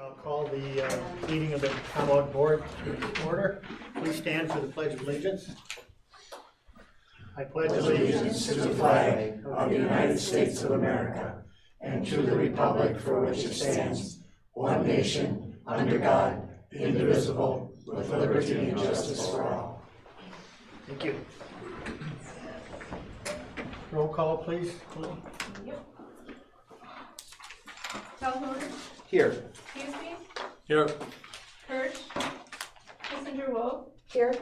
I'll call the meeting of the Commonwealth Board to order. Please stand for the Pledge of Allegiance. I pledge Allegiance to the flag of the United States of America and to the republic for which it stands, one nation, under God, indivisible, with liberty and justice for all. Thank you. Roll call, please. Yep. Calhoun, Here. Huseby, Here. Hirsch, Kissinger Wolf, Here.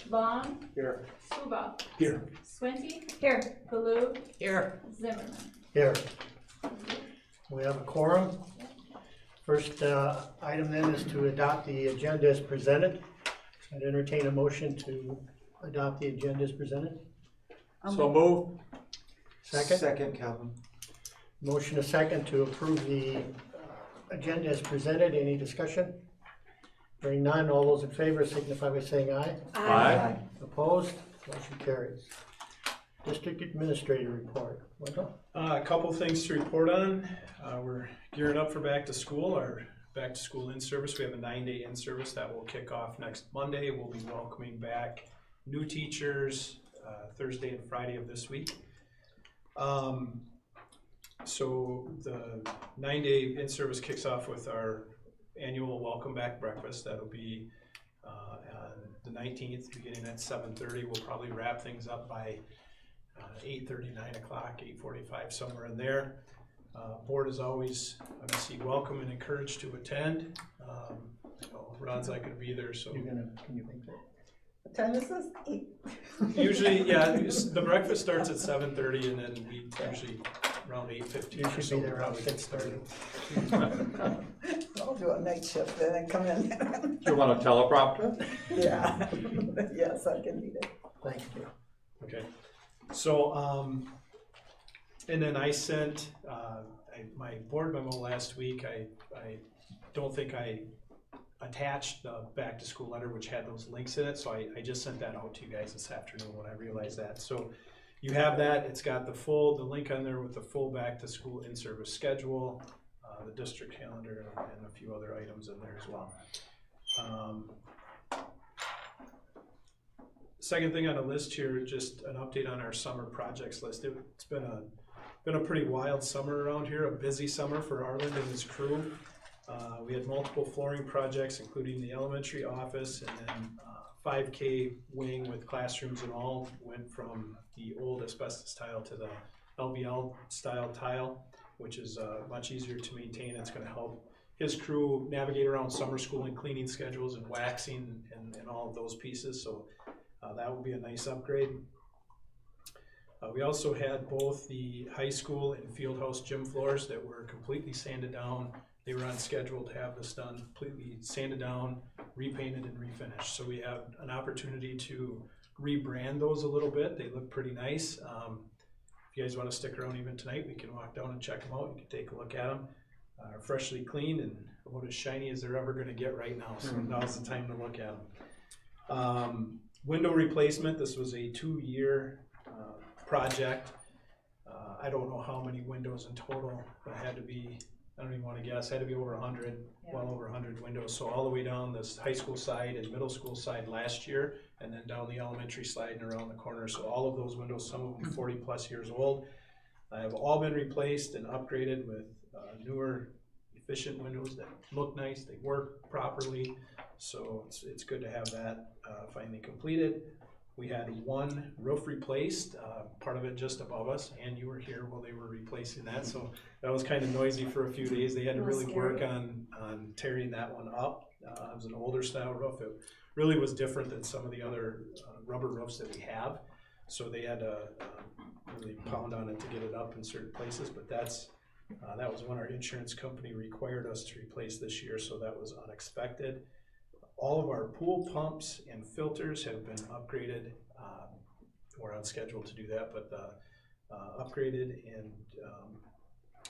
Vaughn, Here. Suba, Here. Swinty, here, Baloo, Here. Zimmerman. Here. We have a quorum. First item then is to adopt the agenda as presented. I'd entertain a motion to adopt the agenda as presented. So move. Second. Second, Calvin. Motion a second to approve the agenda as presented. Any discussion? Hearing none, all those in favor signify by saying aye. Aye. Opposed? Motion carries. District Administrator report. Wendell? A couple things to report on. We're gearing up for back to school. Our back to school in-service, we have a 9-day in-service that will kick off next Monday. We'll be welcoming back new teachers Thursday and Friday of this week. So the 9-day in-service kicks off with our annual welcome back breakfast. That'll be on the 19th, beginning at 7:30. We'll probably wrap things up by 8:30, 9 o'clock, 8:45, somewhere in there. Board is always, obviously, welcome and encouraged to attend. Ron's not going to be there, so Can you make that? What time is this? 8. usually, yeah, the breakfast starts at 7:30, and then we usually around 8:15 You or should so be there around probably get started. 6:30. I'll do a night shift then and come in. Do you want a teleprompter? Yeah, yes, I can read it. Thank you. Okay, so, and then I sent, my board memo last week. I don't think I attached the back to school letter, which had those links in it, so I just sent that out to you guys this afternoon when I realized that. So you have that. It's got the link on there with the full back to school in-service schedule, the district calendar, and a few other items in there as well. Second thing on the list here, just an update on our summer projects list. It's been a pretty wild summer around here, a busy summer for Arland and his crew. We had multiple flooring projects, including the elementary office, and then 5K wing with classrooms and all. Went from the old asbestos tile to the LVL style tile, which is much easier to maintain. It's going to help his crew navigate around summer school and cleaning schedules and waxing and all of those pieces. So that will be a nice upgrade. We also had both the high school and field house gym floors that were completely sanded down. They were on schedule to have this done, completely sanded down, repainted, and refinished. So we have an opportunity to rebrand those a little bit. They look pretty nice. If you guys want to stick around even tonight, we can walk down and check them out. You can take a look at them. Freshly cleaned and about as shiny as they're ever going to get right now. So now's the time to look at them. Window replacement. This was a 2-year project. I don't know how many windows in total, but it had to be, I don't even want to guess, had to be over 100, well over 100 windows. So all the way down this high school side and middle school side last year, and then down the elementary side and around the corner. So all of those windows, some of them 40 plus years old, have all been replaced and upgraded with newer, efficient windows that look nice, they work properly. So it's good to have that finally completed. We had one roof replaced, part of it just above us, and you were here while they were replacing that, so that was kind of noisy for a few days. They had to really work on tearing that one up. It was an older style roof. It really was different than some of the other rubber roofs that we have, so they had to really pound on it to get it up in certain places, but that was one our insurance company required us to replace this year, so that was unexpected. All of our pool pumps and filters have been upgraded. We're on schedule to do that, but upgraded and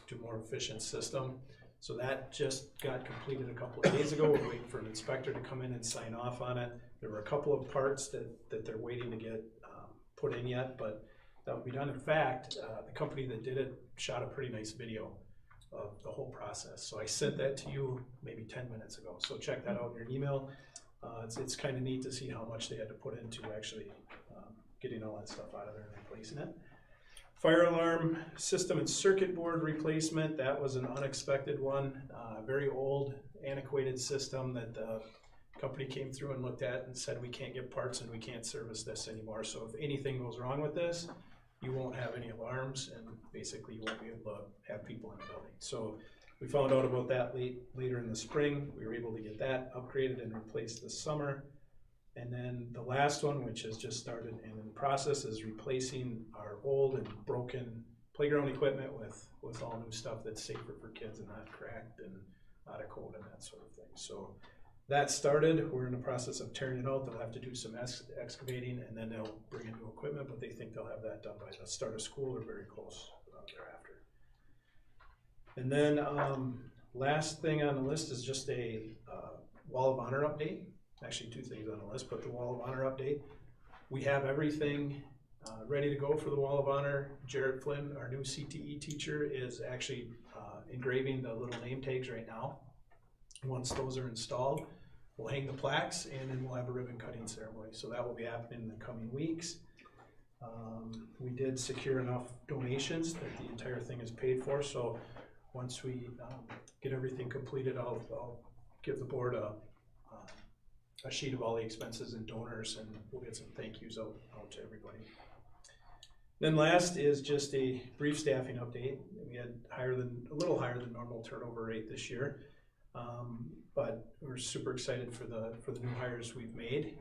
to a more efficient system. So that just got completed a couple of days ago. We're waiting for an inspector to come in and sign off on it. There were a couple of parts that they're waiting to get put in yet, but that will be done. In fact, the company that did it shot a pretty nice video the whole process. So I sent that to you maybe 10 minutes ago, so check that out in your email. It's kind of neat to see how much they had to put into actually getting all that stuff out of there and replacing it. Fire alarm system and circuit board replacement, that was an unexpected one. Very old, antiquated system that the company came through and looked at and said we can't get parts and we can't service this anymore. So if anything goes wrong with this, you won't have any alarms and basically you won't be able to have people in the building. So we found out about that later in the spring. We were able to get that upgraded and replaced this summer. And then the last one, which has just started and in process, is replacing our old and broken playground equipment with all new stuff that's safer for kids and not cracked and out of code and that sort of thing. So that started. We're in the process of tearing it out. They'll have to do some excavating and then they'll bring in new equipment, but they think they'll have that done by the start of school or very close thereafter. And then last thing on the list is just a Wall of Honor update. Actually, two things on the list, but the Wall of Honor update. We have everything ready to go for the Wall of Honor. Jared Flynn, our new CTE teacher, is actually engraving the little name tags right now. Once those are installed, we'll hang the plaques and then we'll have a ribbon cutting ceremony. So that will be happening in the coming weeks. We did secure enough donations that the entire thing is paid for. So once we get everything completed, I'll give the board a sheet of all the expenses and donors, and we'll get some thank yous out to everybody. Then last is just a brief staffing update. We had a little higher than normal turnover rate this year, but we're super excited for the new hires we've made.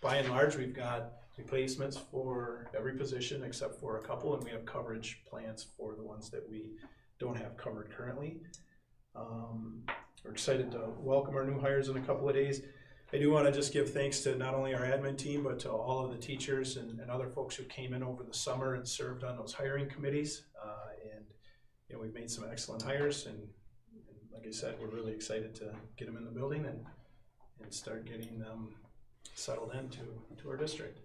By and large, we've got replacements for every position except for a couple, and we have coverage plans for the ones that we don't have covered currently. We're excited to welcome our new hires in a couple of days. I do want to just give thanks to not only our admin team, but to all of the teachers and other folks who came in over the summer and served on those hiring committees. And you know, we've made some excellent hires, and like I said, we're really excited to get them in the building and start getting them settled into our district.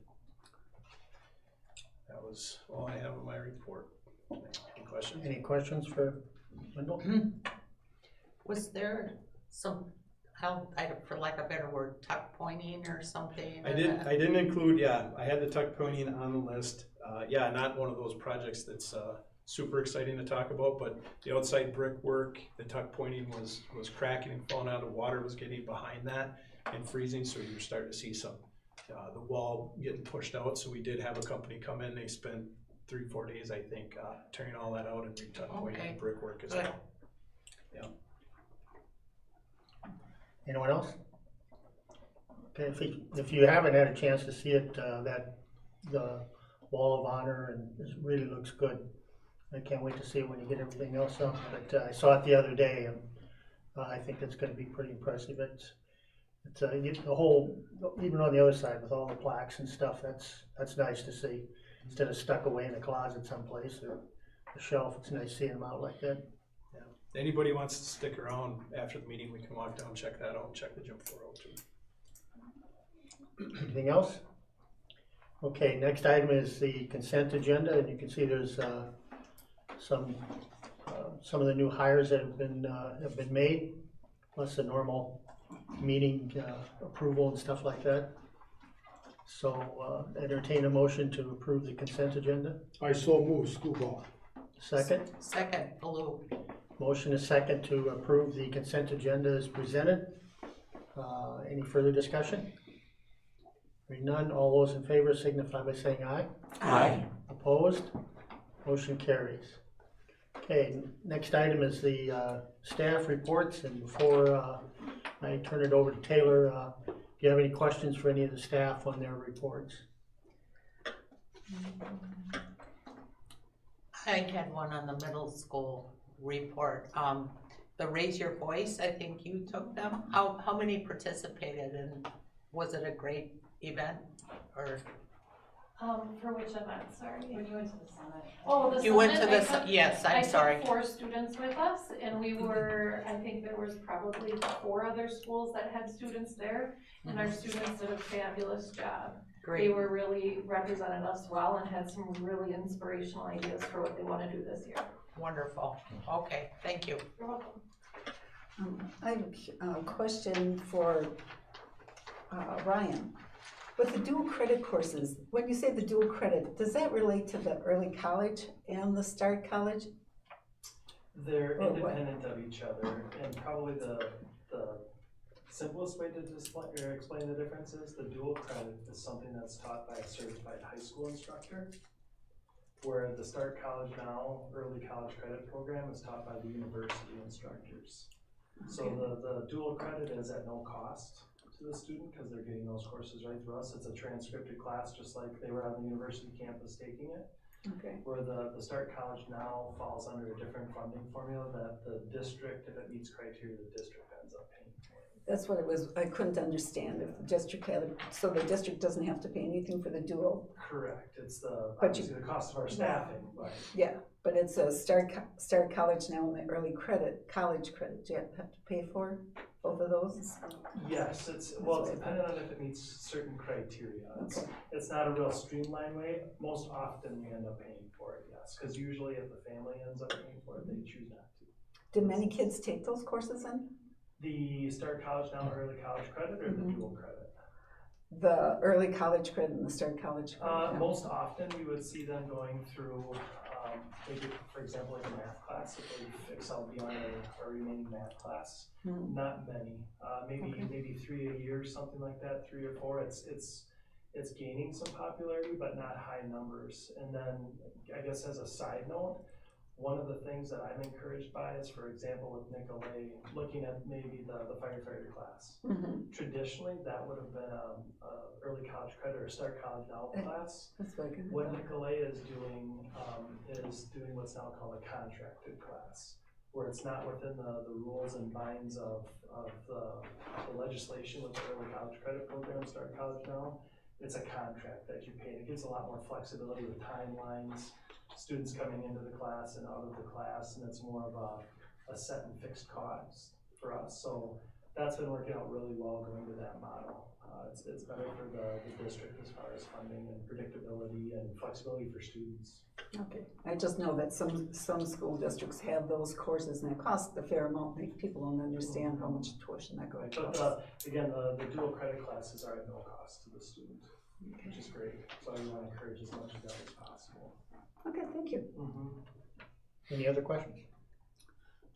That was all I have in my report. Any questions? Any questions for Wendell? Was there some, for lack of a better word, tuck pointing or something? I didn't include, I had the tuck pointing on the list. Not one of those projects that's super exciting to talk about, but the outside brickwork, the tuck pointing was cracking and falling out. The water was getting behind that and freezing, so you're starting to see some, the wall getting pushed out. So we did have a company come in. They spent 3-4 days, I think, tearing all that out and re-tuck pointing the brickwork as well. Yeah. Anyone else? Okay, if you haven't had a chance to see it, the Wall of Honor, and it really looks good. I can't wait to see it when you get everything else up. But I saw it the other day, and I think it's going to be pretty impressive. It's the whole, even on the other side with all the plaques and stuff. That's nice to see instead of stuck away in a closet someplace or a shelf. It's nice seeing them out like that. Anybody wants to stick around after the meeting, we can walk down, check that out, and check the gym floor out too. Anything else? Okay, next item is the consent agenda, and you can see there's some of the new hires that have been made, plus the normal meeting approval and stuff like that. So entertain a motion to approve the consent agenda. I so move, Scuball. Second. Second, Baloo. Motion is second to approve the consent agenda as presented. Any further discussion? Hearing none, all those in favor signify by saying aye. Aye. Opposed? Motion carries. Okay, next item is the staff reports, and before I turn it over to Taylor, do you have any questions for any of the staff on their reports? I had one on the middle school report. The Raise Your Voice, I think you took them. How many participated, and was it a great event? Or For which event, sorry? When you went to the summit. Oh, the you went to summit, the yes, I'm sorry. I took 4 students with us, and we were, I think there was probably 4 other schools that had students there, and our students did a fabulous job. Great. They were really represented us well and had some really inspirational ideas for what they want to do this year. Wonderful. Okay, thank you. You're welcome. I have a question for Ryan. With the dual credit courses, when you say the dual credit, does that relate to the early college and the start college? They're Or what? independent of each other, and probably the simplest way to display or explain the difference is the dual credit is something that's taught by a certified high school instructor, where the Start College Now early college credit program is taught by the university instructors. So the dual credit is at no cost to the student because they're getting those courses right through us. It's a transcripted class, just like they were on the university campus taking it. Okay. Where the Start College Now falls under a different funding formula that the district, if it meets criteria, the district ends up paying for it. That's what it was, I couldn't understand if the district had, so the district doesn't have to pay anything for the dual? Correct, it's But you- obviously the cost of our staffing, but Yeah, but it's a start college now and the early college credit, do you have to pay for both of those? yes, it's dependent on if it meets certain criteria. Okay. It's not a real streamlined way, most often we end up paying for it, yes, because usually if the family ends up paying for it, they choose not to. Do many kids take those courses then? The Start College Now early college credit or the dual credit? The early college credit and the start college credit? Yeah. Most often, we would see them going through, maybe, for example, like a math class, if they excel beyond a remaining math class. Hmm. Not many, maybe 3 a year, something like that, 3 or 4. It's gaining some popularity, but not high numbers. And then, I guess as a side note, one of the things that I'm encouraged by is, for example, with Nicolay, looking at maybe the firefighter class. Mhm. Traditionally, that would have been a early college credit or Start College Now class. That's what I can. What Nicolay is doing what's now called a contracted class, where it's not within the rules and binds of the legislation with the early college credit program, Start College Now. It's a contract that you pay. It gives a lot more flexibility with timelines, students coming into the class and out of the class, and it's more of a set and fixed cost for us. So that's been working out really well going to that model. It's better for the district as far as funding and predictability and flexibility for students. Okay, I just know that some school districts have those courses and it costs a fair amount, people don't understand how much tuition that goes. But again, the dual credit classes are at no cost to the student, which is great. So I want to encourage as much of that as possible. Okay, thank you. Any other questions?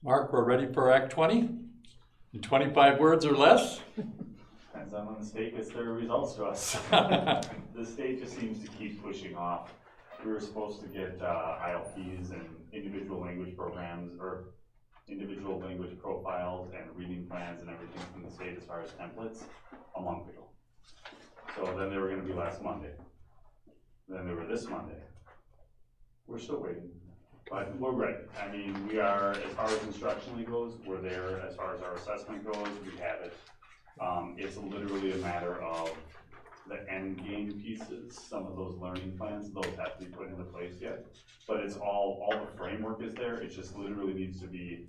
Mark, we're ready for Act 20? In 25 words or less? Depends on when the state gets their results to us. The state just seems to keep pushing off. We were supposed to get ILPs and individual language programs or individual language profiles and reading plans and everything from the state as far as templates a month ago. So then they were going to be last Monday. Then they were this Monday. We're still waiting, but we're ready. I mean, we are, as far as instructionally goes, we're there. As far as our assessment goes, we have it. It's literally a matter of the end game pieces, some of those learning plans, those have to be put into place yet. But it's all the framework is there, it just literally needs to be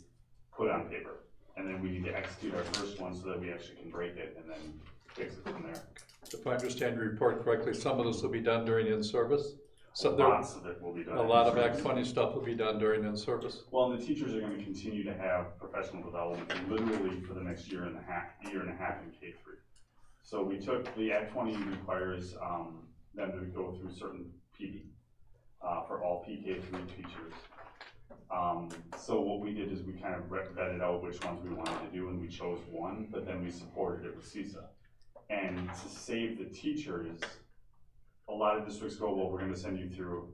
put on paper. And then we need to execute our first one so that we actually can break it and then fix it from there. If I understand your report correctly, some of this will be done during in-service? So Lots of it will be done. a lot of Act 20 stuff will be done during in-service? Well, and the teachers are going to continue to have professional development literally for the next year and a half in K-3. So we took, the Act 20 requires them to go through certain PD for all PK3 teachers. So what we did is we kind of vetted out which ones we wanted to do, and we chose one, but then we supported it with CISA. And to save the teachers, a lot of districts go, well, we're going to send you through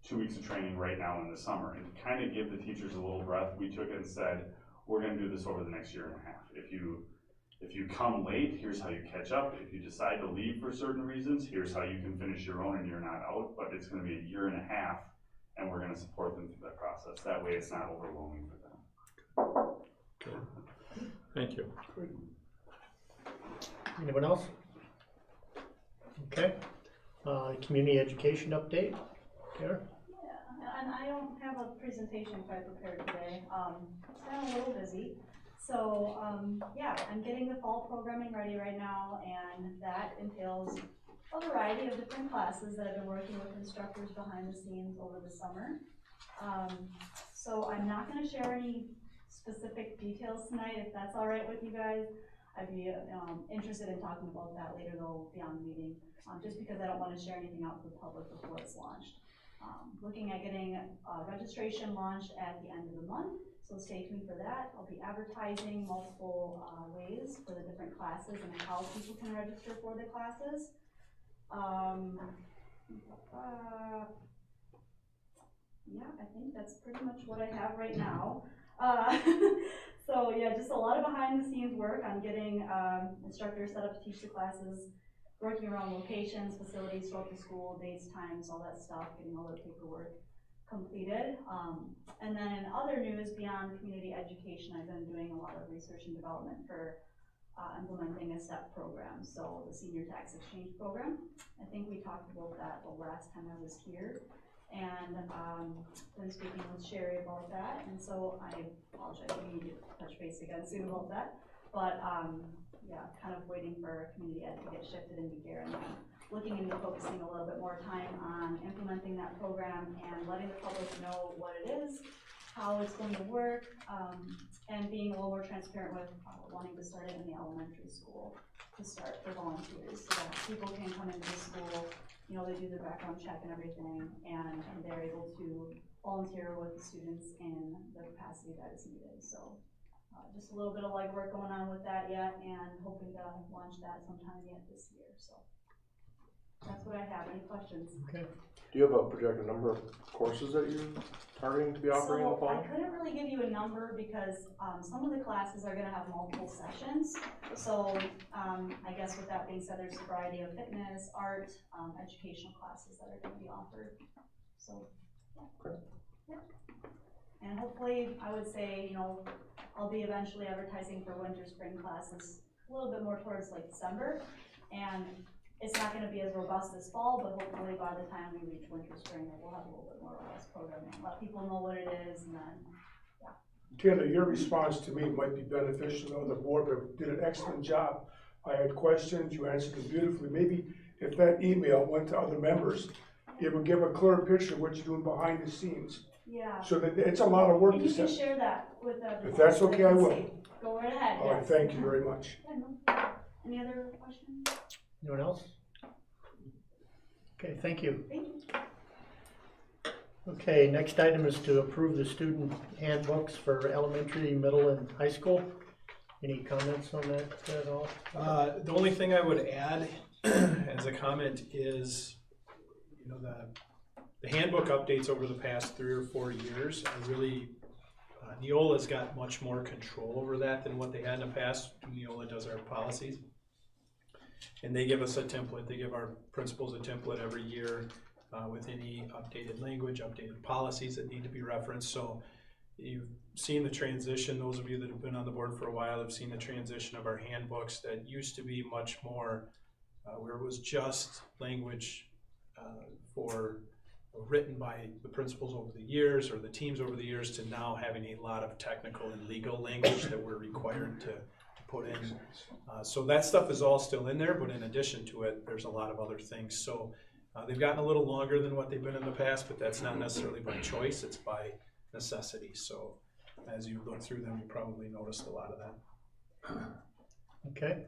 2 weeks of training right now in the summer. And to kind of give the teachers a little breath, we took it and said, we're going to do this over the next year and a half. If you come late, here's how you catch up. If you decide to leave for certain reasons, here's how you can finish your own and you're not out. But it's going to be a year and a half, and we're going to support them through that process. That way it's not overwhelming for them. Thank you. Anyone else? Okay. Community education update, Kara? Yeah, and I don't have a presentation quite prepared today. It's been a little busy. So, yeah, I'm getting the fall programming ready right now, and that entails a variety of different classes that I've been working with instructors behind the scenes over the summer. So I'm not gonna share any specific details tonight, if that's all right with you guys. I'd be interested in talking about that later though, beyond the meeting, just because I don't wanna share anything out to the public before it's launched. Looking at getting registration launched at the end of the month, so stay tuned for that. I'll be advertising multiple ways for the different classes and how people can register for the classes. Yeah, I think that's pretty much what I have right now. So yeah, just a lot of behind the scenes work on getting instructors set up to teach the classes, working around locations, facilities throughout the school, dates, times, all that stuff, getting all the paperwork completed. And then in other news beyond community education, I've been doing a lot of research and development for implementing a STEP program, so the Senior Tax Exchange Program. I think we talked about that the last time I was here, and been speaking with Sherry about that, and so I apologize, we need to touch base again soon about that. But yeah, kind of waiting for community ed to get shifted into gear, and then looking into focusing a little bit more time on implementing that program and letting the public know what it is, how it's going to work, and being a little more transparent with wanting to start it in the elementary school to start for volunteers, so that people can come into the school, you know, they do their background check and everything, and they're able to volunteer with the students in the capacity that is needed. So just a little bit of legwork going on with that yet, and hoping to launch that sometime yet this year. So that's what I have. Any questions? Okay. Do you have a projected number of courses that you're targeting to be offering in the So I fall? couldn't really give you a number because some of the classes are gonna have multiple sessions. So I guess with that being said, there's a variety of fitness, art, educational classes that are gonna be offered. So, yeah. Yeah. And hopefully, I would say, you know, I'll be eventually advertising for winter, spring classes a little bit more towards like December. And it's not gonna be as robust this fall, but hopefully by the time we reach winter, spring, we'll have a little bit more robust programming. Let people know what it is, and then, yeah. Taylor, your response to me might be beneficial to the board, but did an excellent job. I had questions, you answered them beautifully. Maybe if that email went to other members, it would give a clear picture of what you're doing behind the scenes. Yeah. So that it's a lot of work And to you can set. share that with everyone. If that's so they okay, I can will. see. Go right ahead, All right, yes. thank you very much. Yeah, no. Any other questions? Anyone else? Okay, thank you. Thank you. Okay, next item is to approve the student handbooks for elementary, middle, and high school. Any comments on that at all? The only thing I would add as a comment is, you know, the handbook updates over the past 3 or 4 years are really, Neola's got much more control over that than what they had in the past. Neola does our policies. And they give us a template, they give our principals a template every year with any updated language, updated policies that need to be referenced. So you've seen the transition, those of you that have been on the board for a while have seen the transition of our handbooks that used to be much more where it was just language written by the principals over the years or the teams over the years to now having a lot of technical and legal language that we're required to put in. So that stuff is all still in there, but in addition to it, there's a lot of other things. So they've gotten a little longer than what they've been in the past, but that's not necessarily by choice, it's by necessity. So as you look through them, you probably noticed a lot of that. Okay,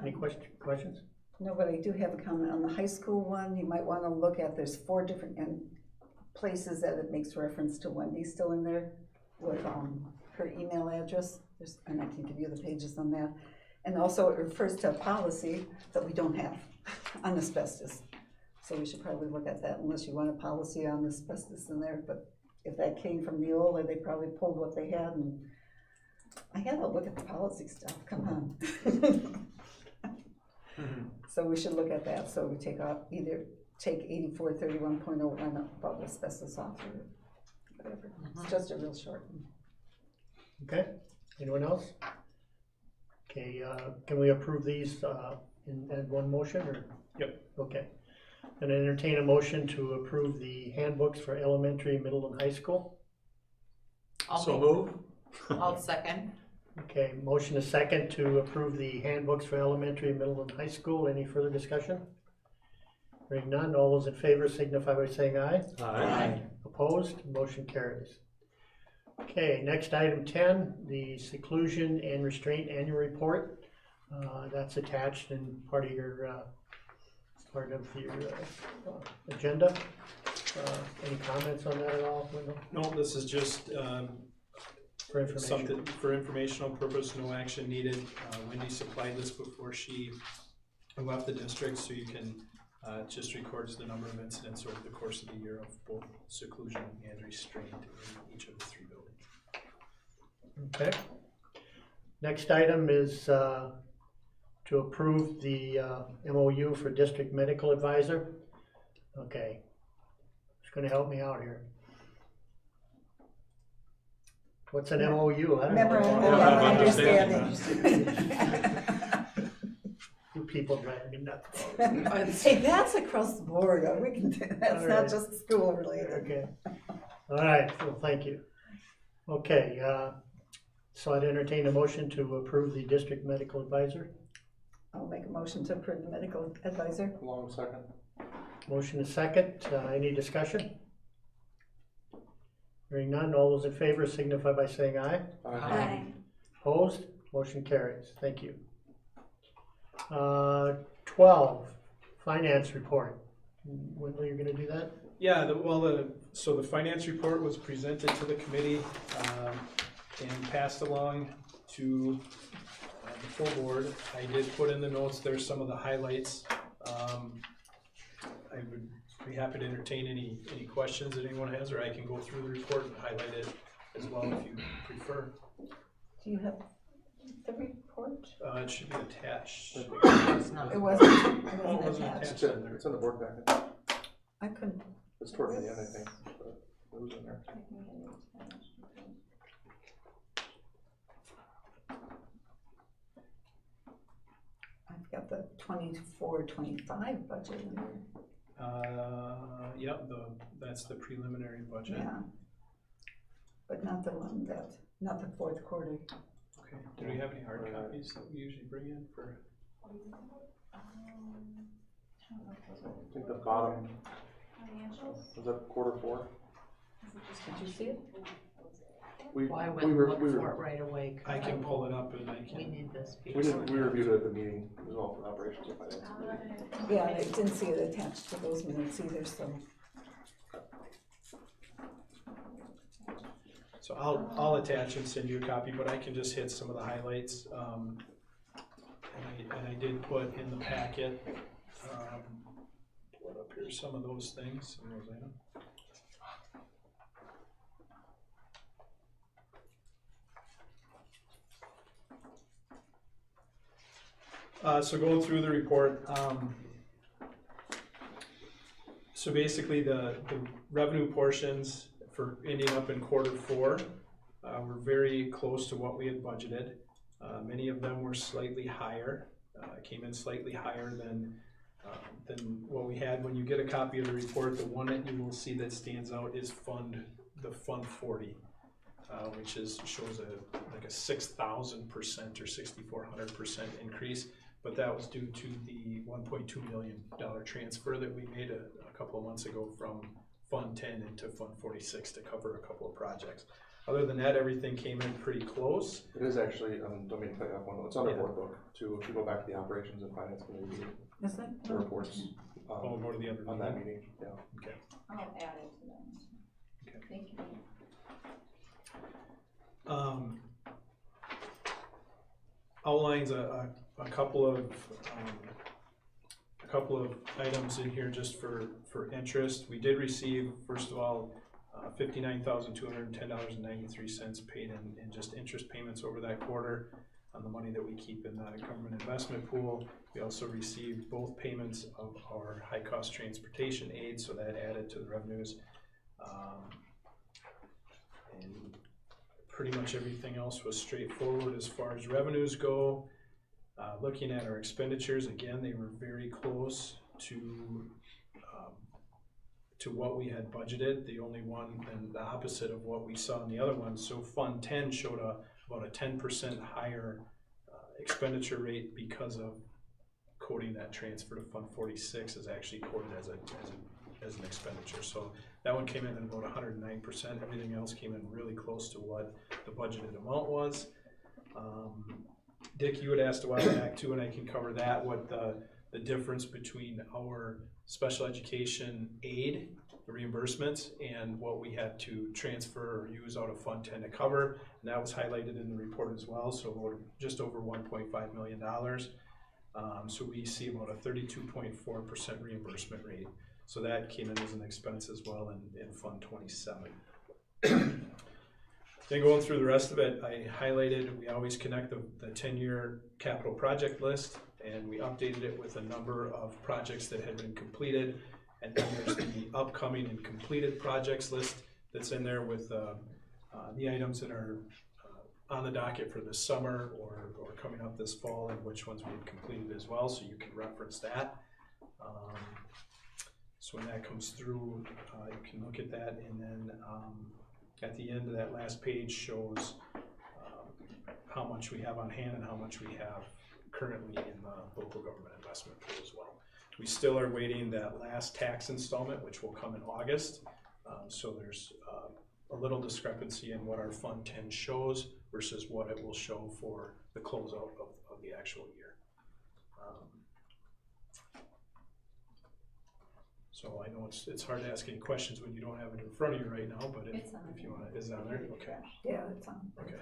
any questions? No, but I do have a comment on the high school one. You might want to look at, there's 4 different places that it makes reference to Wendy still in there with her email address. And I can give you the pages on that. And also it refers to a policy that we don't have on asbestos. So we should probably look at that unless you want a policy on asbestos in there. But if that came from Neola, they probably pulled what they had, and I gotta look at the policy stuff, come on. So we should look at that, so we take 8431.01 about asbestos off or whatever. It's just a real short one. Okay, anyone else? Okay, can we approve these in one motion, or? Yep. Okay, and entertain a motion to approve the handbooks for elementary, middle, and high school. I'll second. Okay, motion is second to approve the handbooks for elementary, middle, and high school. Any further discussion? Hearing none, all those in favor signify by saying aye. Aye. Opposed, motion carries. Okay, next item 10, the seclusion and restraint annual report. That's attached in part of your agenda. Any comments on that at all, Wendell? No, this is just For information. something for informational purpose, no action needed. Wendy supplied this before she left the district, so you can, just records the number of incidents over the course of the year of both seclusion and restraint in each of the 3 buildings. Okay. Next item is to approve the MOU for district medical advisor. Okay. It's gonna help me out here. What's an MOU? I don't know. Memorandum of understanding. You people drive me nuts. Hey, that's across the board, we can do, that's All not right. just school related. Okay. All right, well, thank you. Okay, so I'd entertain a motion to approve the district medical advisor. I'll make a motion to approve the medical advisor. Long second. Motion is second. Any discussion? Hearing none, all those in favor signify by saying aye. Aye. Opposed? Motion carries. Thank you. 12, finance report. Wendell, you're gonna do that? Yeah, so the finance report was presented to the committee and passed along to the full board. I did put in the notes there some of the highlights. I would be happy to entertain any questions that anyone has, or I can go through the report and highlight it as well if you prefer. Do you have the report? It should be attached. It wasn't, it wasn't attached. Attached in there. It's in the board packet. I couldn't. It's toward the end, I think, but it was in there. I've got the 24-25 budget in there. Yep, that's the preliminary budget. Yeah. But not the one not the fourth quarter. Okay, do we have any hard copies that we usually bring in for? I think the bottom, was that Q4? Did you see it? Why wouldn't look for it right away? 'Cause I can pull it up and I We can, need this. We reviewed it at the meeting as well for operations and finance. Yeah, I didn't see it attached to those minutes either, so. so I'll attach and send you a copy, but I can just hit some of the highlights. And I did put in the packet, pull it up here, some of those things, some of those items. So going through the report, so basically the revenue portions for ending up in Q4 were very close to what we had budgeted. Many of them were slightly higher, came in slightly higher than what we had. When you get a copy of the report, the one that you will see that stands out is the Fund 40. Which shows like a 6,000% or 6,400% increase, but that was due to the $1.2 million transfer that we made a couple of months ago from Fund 10 into Fund 46 to cover a couple of projects. Other than that, everything came in pretty close. It is actually, don't mean to cut you off, one, it's on our board book too, if you go back to the operations and finance committee meeting, Is it? the reports. Go to the other On that meeting. meeting, yeah. Okay. I'll add it to them. Okay. Thank you. Outlines a couple of items in here just for interest. We did receive, first of all, $59,210.93 paid in just interest payments over that quarter on the money that we keep in the government investment pool. We also received both payments of our high cost transportation aid, so that added to the revenues. And pretty much everything else was straightforward as far as revenues go. Looking at our expenditures, again, they were very close to what we had budgeted. The only one and the opposite of what we saw in the other one. So Fund 10 showed about a 10% higher expenditure rate because of coding that transfer to Fund 46 is actually coded as an expenditure. So That one came in at about 109%. Everything else came in really close to what the budgeted amount was. Dick, you had asked a while back too, and I can cover that, what the difference between our special education aid, the reimbursements, and what we had to transfer or use out of Fund 10 to cover. And that was highlighted in the report as well, so we're just over $1.5 million. So we see about a 32.4% reimbursement rate. So that came in as an expense as well in Fund 27. Then going through the rest of it, I highlighted, we always connect the 10-year capital project list, and we updated it with a number of projects that had been completed. And then there's the upcoming and completed projects list that's in there with the items that are on the docket for this summer or coming up this fall, and which ones we've completed as well, so you can reference that. So when that comes through, you can look at that, and then at the end of that last page shows how much we have on hand and how much we have currently in the local government investment pool as well. We still are waiting that last tax installment, which will come in August. So there's a little discrepancy in what our Fund 10 shows versus what it will show for the closeout of the actual year. So I know it's hard to ask any questions when you don't have it in front of you right now, but if you want to, is it on there? Okay. Yeah, it's on. Okay.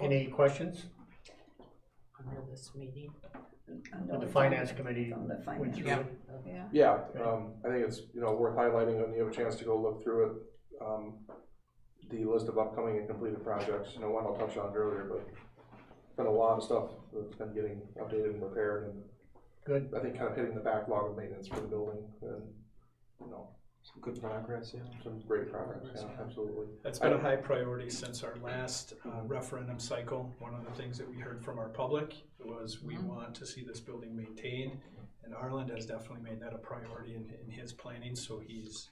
Any questions? Under this meeting. The finance committee On the went finance. through Yeah. it. Yeah. Yeah, I think it's, worth highlighting when you have a chance to go look through it. The list of upcoming and completed projects, one I'll touch on earlier, but been a lot of stuff that's been getting updated and repaired, and Good. I think kind of hitting the backlog of maintenance for the building, and, Some good progress, yeah. some great progress, yeah, absolutely. That's been a high priority since our last referendum cycle. One of the things that we heard from our public was we want to see this building maintained, and Arland has definitely made that a priority in his planning, so he's,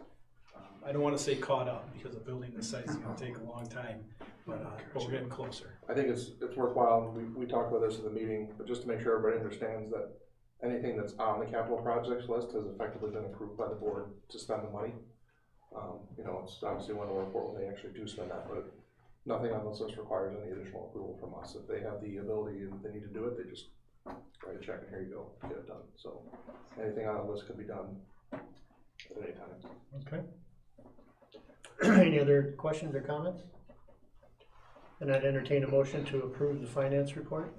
I don't want to say caught up, because a building this size is going to take a long time, but we're getting closer. I think it's worthwhile, and we talked about this at the meeting, but just to make sure everybody understands that anything that's on the capital projects list has effectively been approved by the board to spend the money. It's obviously one to report when they actually do spend that, but nothing on this list requires any additional approval from us. If they have the ability and they need to do it, they just write a check and here you go, get it done. So anything on the list could be done at any time. Okay. Any other questions or comments? And I'd entertain a motion to approve the finance report.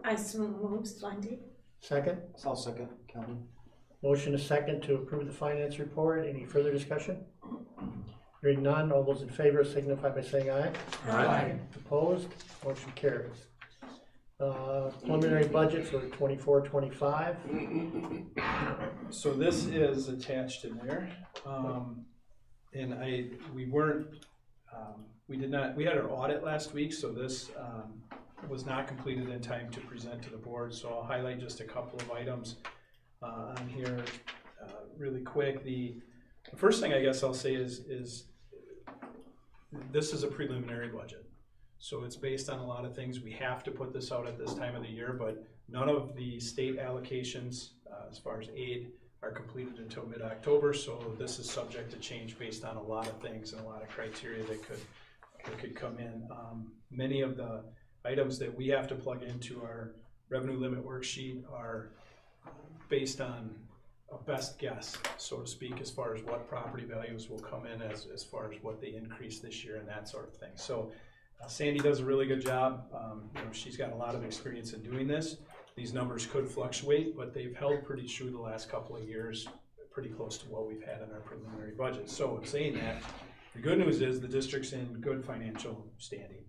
I so move, Slendy. Second? I'll second, Calvin. Motion is second to approve the finance report. Any further discussion? Hearing none, all those in favor signify by saying aye. Aye. Opposed? Motion carries. Preliminary budget for 24-25. So this is attached in there, and we had our audit last week, so this was not completed in time to present to the board, so I'll highlight just a couple of items on here really quick. The first thing I guess I'll say is this is a preliminary budget. So it's based on a lot of things. We have to put this out at this time of the year, but none of the state allocations as far as aid are completed until mid-October, so this is subject to change based on a lot of things and a lot of criteria that could come in. Many of the items that we have to plug into our revenue limit worksheet are based on a best guess, so to speak, as far as what property values will come in as far as what they increase this year and that sort of thing. So Sandy does a really good job. She's got a lot of experience in doing this. These numbers could fluctuate, but they've held pretty true the last couple of years, pretty close to what we've had in our preliminary budget. So in saying that, the good news is the district's in good financial standing.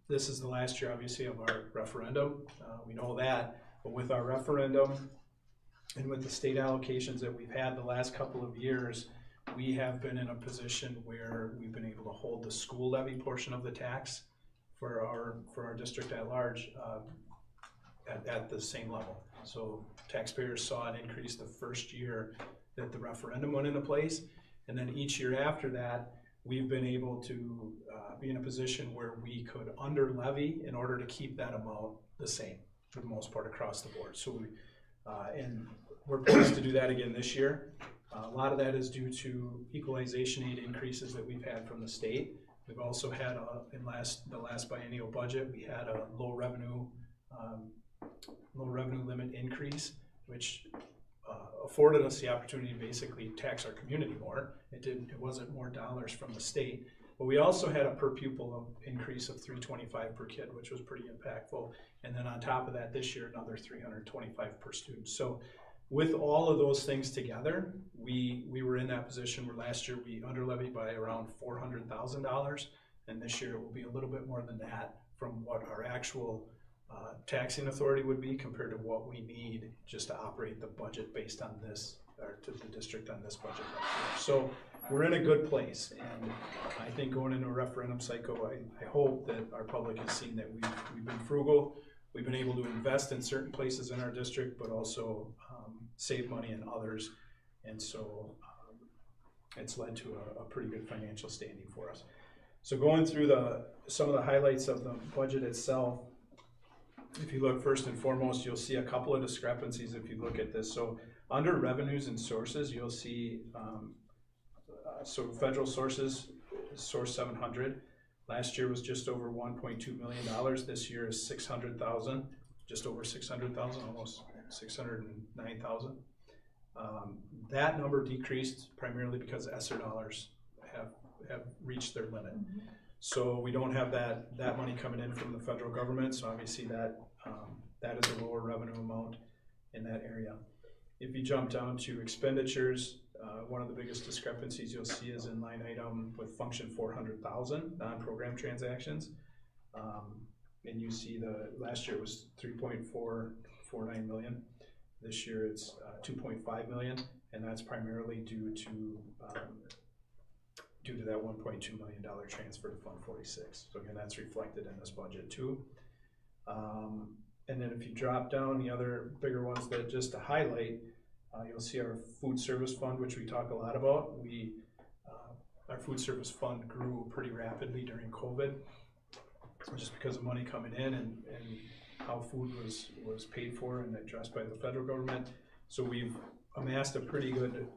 This is the last year, obviously, of our referendum. We know that, but with our referendum and with the state allocations that we've had the last couple of years, we have been in a position where we've been able to hold the school levy portion of the tax for our district at large at the same level. So taxpayers saw an increase the first year that the referendum went into place, and then each year after that, we've been able to be in a position where we could under levy in order to keep that amount the same for the most part across the board. So And we're poised to do that again this year. A lot of that is due to equalization aid increases that we've had from the state. We've also had, in the last biennial budget, we had a low revenue limit increase, which afforded us the opportunity to basically tax our community more. It wasn't more dollars from the state, but we also had a per pupil increase of $325 per kid, which was pretty impactful. And then on top of that, this year, another $325 per student. So with all of those things together, we were in that position where last year we underlevied by around $400,000, and this year it will be a little bit more than that from what our actual taxing authority would be compared to what we need just to operate the budget based on this, or to the district on this budget right here. So we're in a good place, and I think going into a referendum cycle, I hope that our public has seen that we've been frugal. We've been able to invest in certain places in our district, but also save money in others, and so it's led to a pretty good financial standing for us. So going through some of the highlights of the budget itself, if you look first and foremost, you'll see a couple of discrepancies if you look at this. So under revenues and sources, you'll see, so federal sources, source 700. Last year was just over $1.2 million. This year is 600,000, just over 600,000, almost 609,000. That number decreased primarily because ESSER dollars have reached their limit. So we don't have that money coming in from the federal government, so obviously that is a lower revenue amount in that area. If you jump down to expenditures, one of the biggest discrepancies you'll see is in line item with function 400,000, non-program transactions. And you see last year it was 3.449 million. This year it's 2.5 million, and that's primarily due to that $1.2 million transfer to Fund 46. So again, that's reflected in this budget too. And then if you drop down, the other bigger ones that just to highlight, you'll see our food service fund, which we talk a lot about. Our food service fund grew pretty rapidly during COVID, just because of money coming in and how food was paid for and addressed by the federal government. So we've amassed a pretty good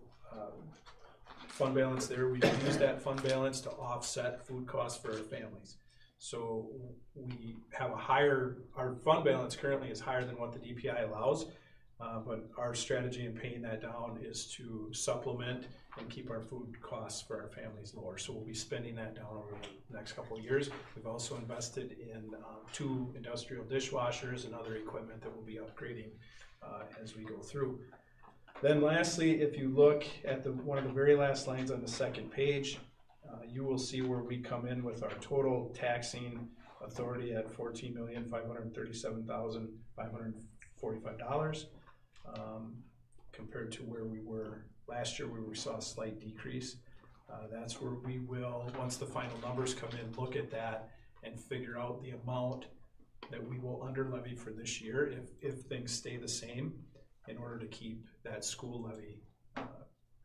fund balance there. We've used that fund balance to offset food costs for our families. So we have our fund balance currently is higher than what the DPI allows, but our strategy in paying that down is to supplement and keep our food costs for our families lower. So we'll be spending that down over the next couple of years. We've also invested in 2 industrial dishwashers and other equipment that we'll be upgrading as we go through. Then lastly, if you look at one of the very last lines on the second page, you will see where we come in with our total taxing authority at $14,537,545, compared to where we were last year, where we saw a slight decrease. That's where we will, once the final numbers come in, look at that and figure out the amount that we will under levy for this year if things stay the same, in order to keep that school levy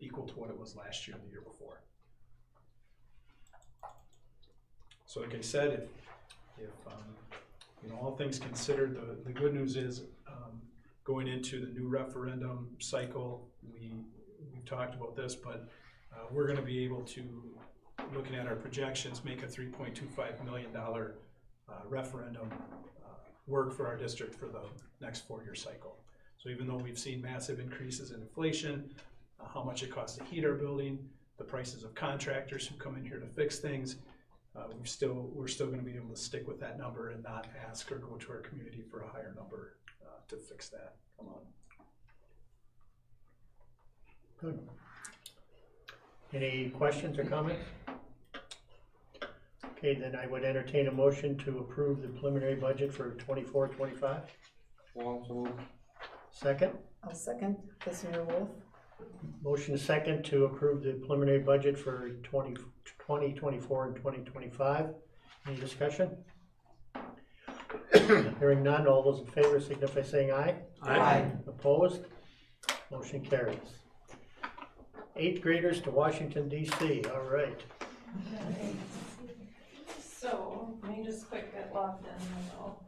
equal to what it was last year and the year before. So like I said, if all things considered, the good news is going into the new referendum cycle, we've talked about this, but we're going to be able to, looking at our projections, make a $3.25 million referendum work for our district for the next 4-year cycle. So even though we've seen massive increases in inflation, how much it costs to heat our building, the prices of contractors who come in here to fix things, we're still going to be able to stick with that number and not ask or go to our community for a higher number to fix that. Come on. Good. Any questions or comments? Okay, then I would entertain a motion to approve the preliminary budget for 24-25. Second? I'll second. Kissinger Wolf. Motion second to approve the preliminary budget for 2024 and 2025. Any discussion? Hearing none, all those in favor signify by saying aye. Aye. Opposed? Motion carries. 8th graders to Washington, D.C. All right. So, let me just quick get logged in and I'll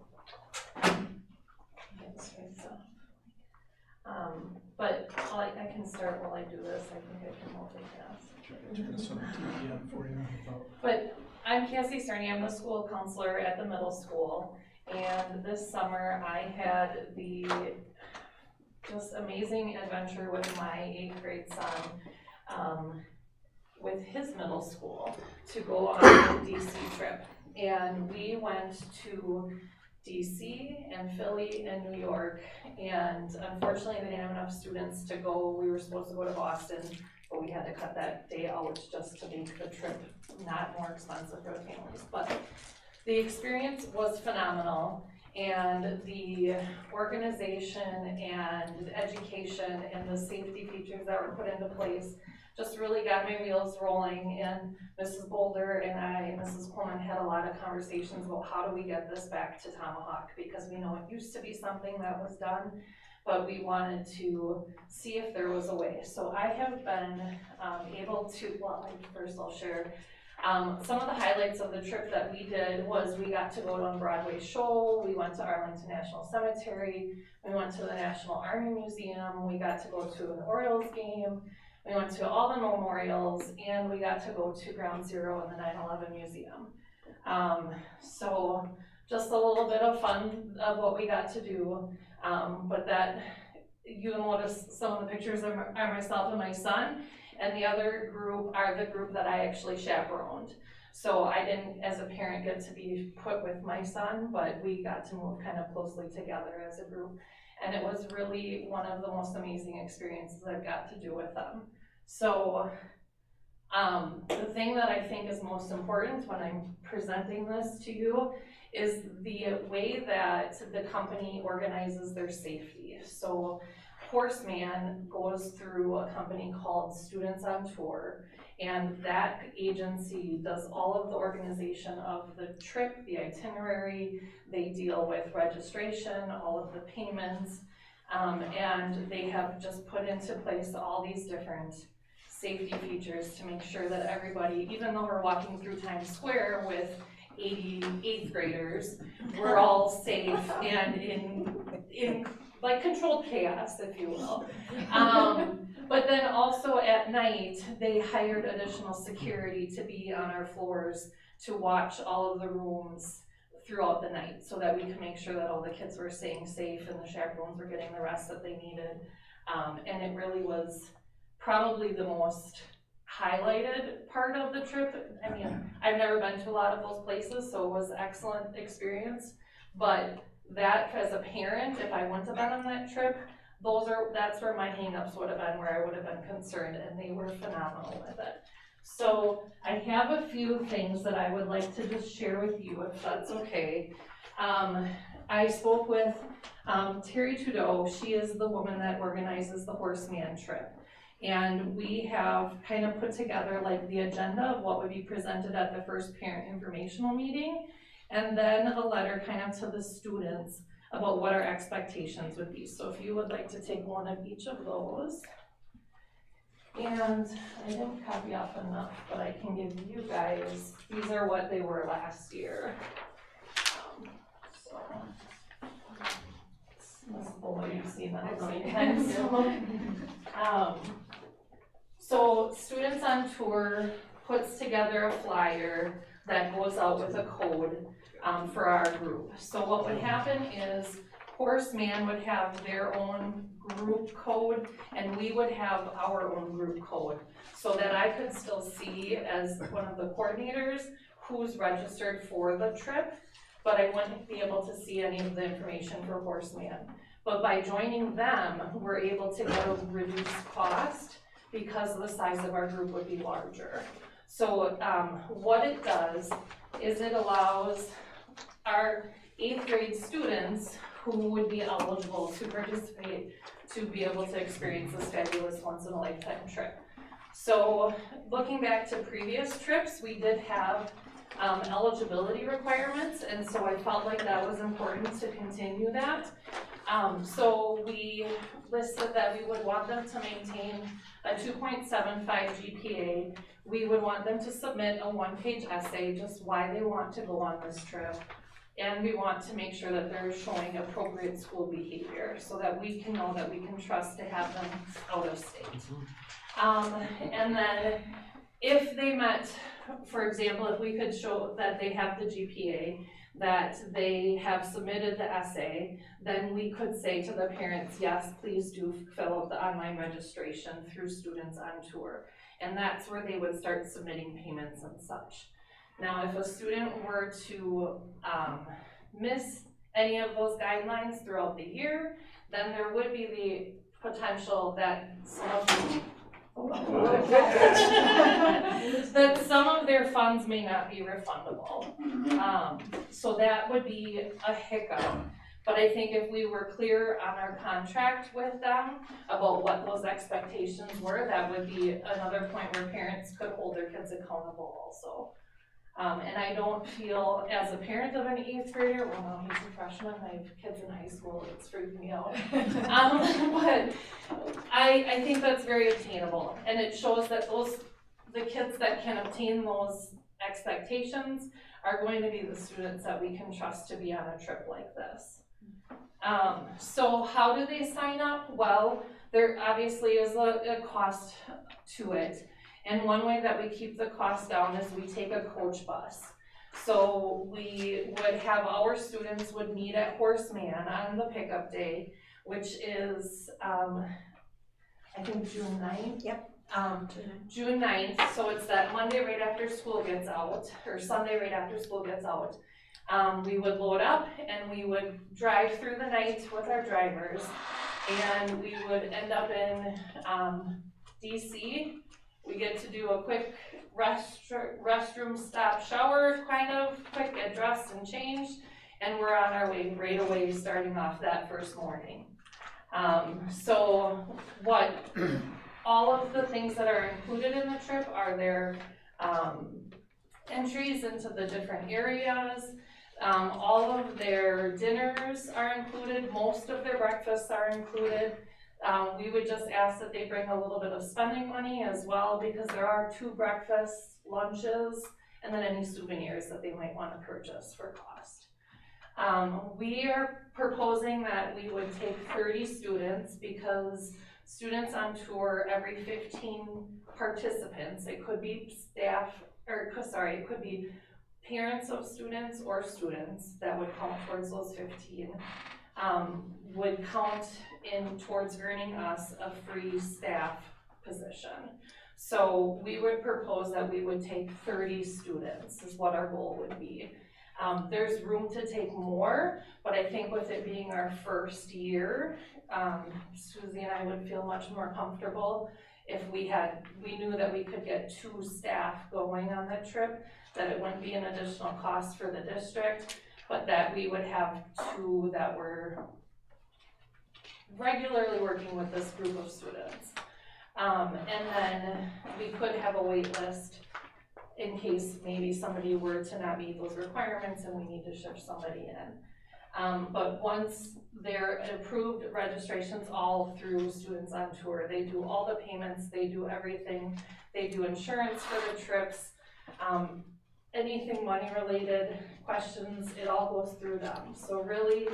get this fixed up. But I can start while I do this, I think I can multitask. But I'm Cassie Cerny, I'm the school counselor at the middle school, and this summer I had the just amazing adventure with my 8th grade son, with his middle school, to go on a DC trip. And we went to DC and Philly and New York, and unfortunately they didn't have enough students to go. We were supposed to go to Boston, but we had to cut that day out just to make the trip not more expensive for the families. But the experience was phenomenal, and the organization and education and the safety features that were put into place just really got my wheels rolling. And Mrs. Boulder and I, Mrs. Coleman, had a lot of conversations about how do we get this back to Tomahawk, because we know it used to be something that was done, but we wanted to see if there was a way. So I have been able to, well, first I'll share some of the highlights of the trip that we did was we got to go to a Broadway show, we went to Arlington National Cemetery, we went to the National Army Museum, we got to go to an Orioles game, we went to all the memorials, and we got to go to Ground Zero and the 9/11 Museum. So just a little bit of fun of what we got to do, but that you notice some of the pictures are myself and my son, and the other group are the group that I actually chaperoned. So I didn't, as a parent, get to be put with my son, but we got to move kind of closely together as a group. And it was really one of the most amazing experiences I've got to do with them. So the thing that I think is most important when I'm presenting this to you is the way that the company organizes their safety. So Horseman goes through a company called Students on Tour, and that agency does all of the organization of the trip, the itinerary, they deal with registration, all of the payments, and they have just put into place all these different safety features to make sure that everybody, even though we're walking through Times Square with 80 8th graders, we're all safe and in like controlled chaos, if you will. But then also at night, they hired additional security to be on our floors to watch all of the rooms throughout the night so that we could make sure that all the kids were staying safe and the chaperones were getting the rest that they needed. And it really was probably the most highlighted part of the trip. I mean, I've never been to a lot of those places, so it was an excellent experience. But that, as a parent, if I wouldn't have been on that trip, that's where my hangups would have been, where I would have been concerned, and they were phenomenal with it. So I have a few things that I would like to just share with you, if that's okay. I spoke with Terry Trudeau. She is the woman that organizes the Horseman trip. And we have kind of put together like the agenda of what would be presented at the first parent informational meeting, and then a letter kind of to the students about what our expectations would be. So if you would like to take one of each of those. And I didn't copy off enough, but I can give you guys, these are what they were last year. You've seen that a million times. So Students on Tour puts together a flyer that goes out with a code for our group. So what would happen is Horseman would have their own group code and we would have our own group code, so that I could still see as one of the coordinators who's registered for the trip, but I wouldn't be able to see any of the information for Horseman. But by joining them, we're able to get a reduced cost because the size of our group would be larger. So what it does is it allows our 8th grade students who would be eligible to participate to be able to experience this fabulous once-in-a-lifetime trip. So looking back to previous trips, we did have eligibility requirements, and so I felt like that was important to continue that. So we listed that we would want them to maintain a 2.75 GPA. We would want them to submit a 1-page essay, just why they want to go on this trip. And we want to make sure that they're showing appropriate school behavior so that we can know that we can trust to have them out of state. And then if they met, for example, if we could show that they have the GPA, that they have submitted the essay, then we could say to the parents, yes, please do fill out the online registration through Students on Tour. And that's where they would start submitting payments and such. Now, if a student were to miss any of those guidelines throughout the year, then there would be the potential that some of their funds may not be refundable. So that would be a hiccup. But I think if we were clear on our contract with them about what those expectations were, that would be another point where parents could hold their kids accountable also. And I don't feel, as a parent of an 8th grader, well, no, he's a freshman, I have kids in high school, it's freaking me out. But I think that's very attainable, and it shows that the kids that can obtain those expectations are going to be the students that we can trust to be on a trip like this. So how do they sign up? Well, there obviously is a cost to it. And one way that we keep the cost down is we take a coach bus. So we would have our students would meet at Horseman on the pickup day, which is, I think June 9th. Yep. June 9th, so it's that Monday right after school gets out, or Sunday right after school gets out. We would load up and we would drive through the night with our drivers, and we would end up in DC. We get to do a quick restroom stop, shower, kind of quick, get dressed and changed, and we're on our way right away, starting off that first morning. So what all of the things that are included in the trip are their entries into the different areas. All of their dinners are included, most of their breakfasts are included. We would just ask that they bring a little bit of spending money as well, because there are 2 breakfasts, lunches, and then any souvenirs that they might want to purchase for cost. We are proposing that we would take 30 students, because students on tour, every 15 participants, it could be staff, or sorry, it could be parents of students or students that would count towards those 15, would count in towards earning us a free staff position. So we would propose that we would take 30 students is what our goal would be. There's room to take more, but I think with it being our first year, Susie and I would feel much more comfortable if we knew that we could get 2 staff going on the trip, that it wouldn't be an additional cost for the district, but that we would have 2 that were regularly working with this group of students. And then we could have a wait list in case maybe somebody were to not meet those requirements and we need to shift somebody in. But once they're approved registrations all through Students on Tour, they do all the payments, they do everything, they do insurance for the trips, anything money related questions, it all goes through them. So really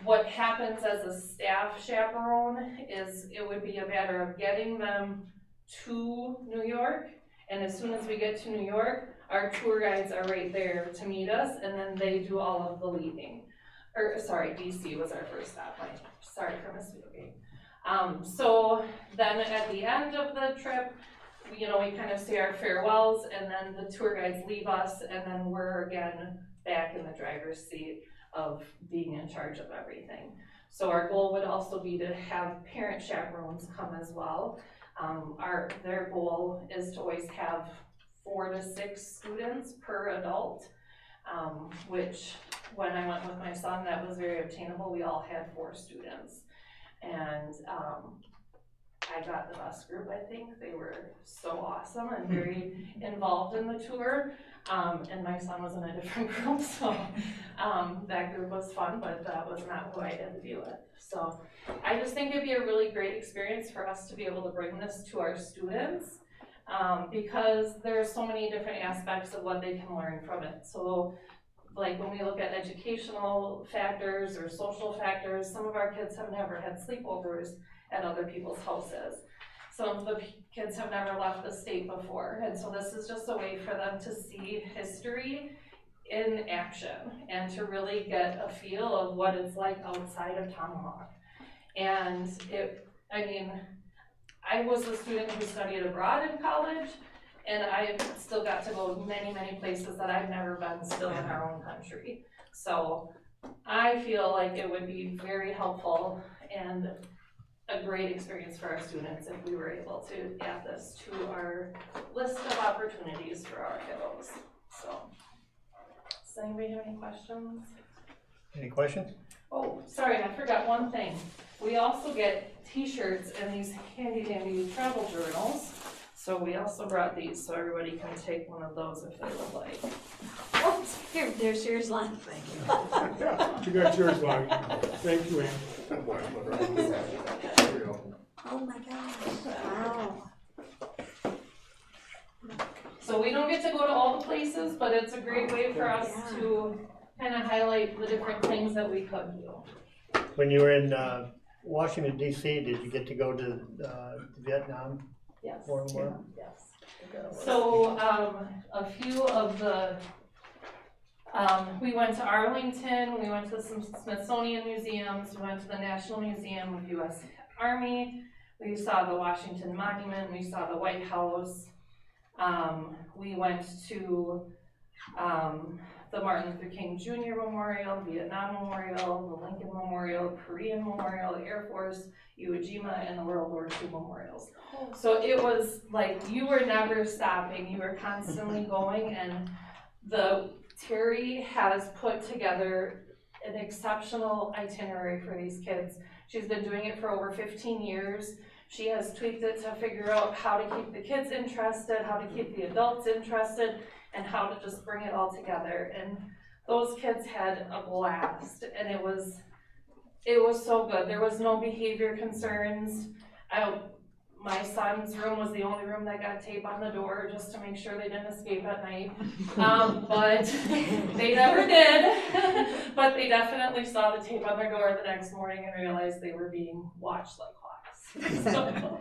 what happens as a staff chaperone is it would be a matter of getting them to New York, and as soon as we get to New York, our tour guides are right there to meet us, and then they do all of the leaving. Or sorry, DC was our first stop. Sorry for misspeaking. So then at the end of the trip, we kind of say our farewells, and then the tour guides leave us, and then we're again back in the driver's seat of being in charge of everything. So our goal would also be to have parent chaperones come as well. Their goal is to always have 4 to 6 students per adult, which when I went with my son, that was very obtainable. We all had 4 students. And I got the best group, I think. They were so awesome and very involved in the tour. And my son was in a different group, so that group was fun, but that was not who I had to deal with. So I just think it'd be a really great experience for us to be able to bring this to our students, because there's so many different aspects of what they can learn from it. So like when we look at educational factors or social factors, some of our kids have never had sleepovers at other people's houses. Some of the kids have never left the state before, and so this is just a way for them to see history in action and to really get a feel of what it's like outside of Tomahawk. And I was a student who studied abroad in college, and I still got to go many, many places that I've never been still in our own country. So I feel like it would be very helpful and a great experience for our students if we were able to add this to our list of opportunities for our kiddos. So, does anybody have any questions? Any questions? Oh, sorry, I forgot one thing. We also get t-shirts and these handy dandy travel journals. So we also brought these so everybody can take one of those if they would like. Oh, here, there's yours, Lon. Thank you. Yeah, you got yours, Lonnie. Thank you, Ann. Oh my gosh, wow. So we don't get to go to all the places, but it's a great way for us to kind of highlight the different things that we could do. When you were in Washington DC, did you get to go to Vietnam? Yes. War? Yes. So a few of the, we went to Arlington, we went to some Smithsonian museums, we went to the National Museum of U.S. Army, we saw the Washington Monument, we saw the White House, we went to the Martin Luther King Jr. Memorial, Vietnam Memorial, the Lincoln Memorial, Korean Memorial, the Air Force, Iwo Jima, and the World War II memorials. So it was like you were never stopping, you were constantly going, and Terry has put together an exceptional itinerary for these kids. She's been doing it for over 15 years. She has tweaked it to figure out how to keep the kids interested, how to keep the adults interested, and how to just bring it all together. And those kids had a blast, and it was so good. There was no behavior concerns. My son's room was the only room that got tape on the door just to make sure they didn't escape at night. But they never did. But they definitely saw the tape on their door the next morning and realized they were being watched like hawks. So,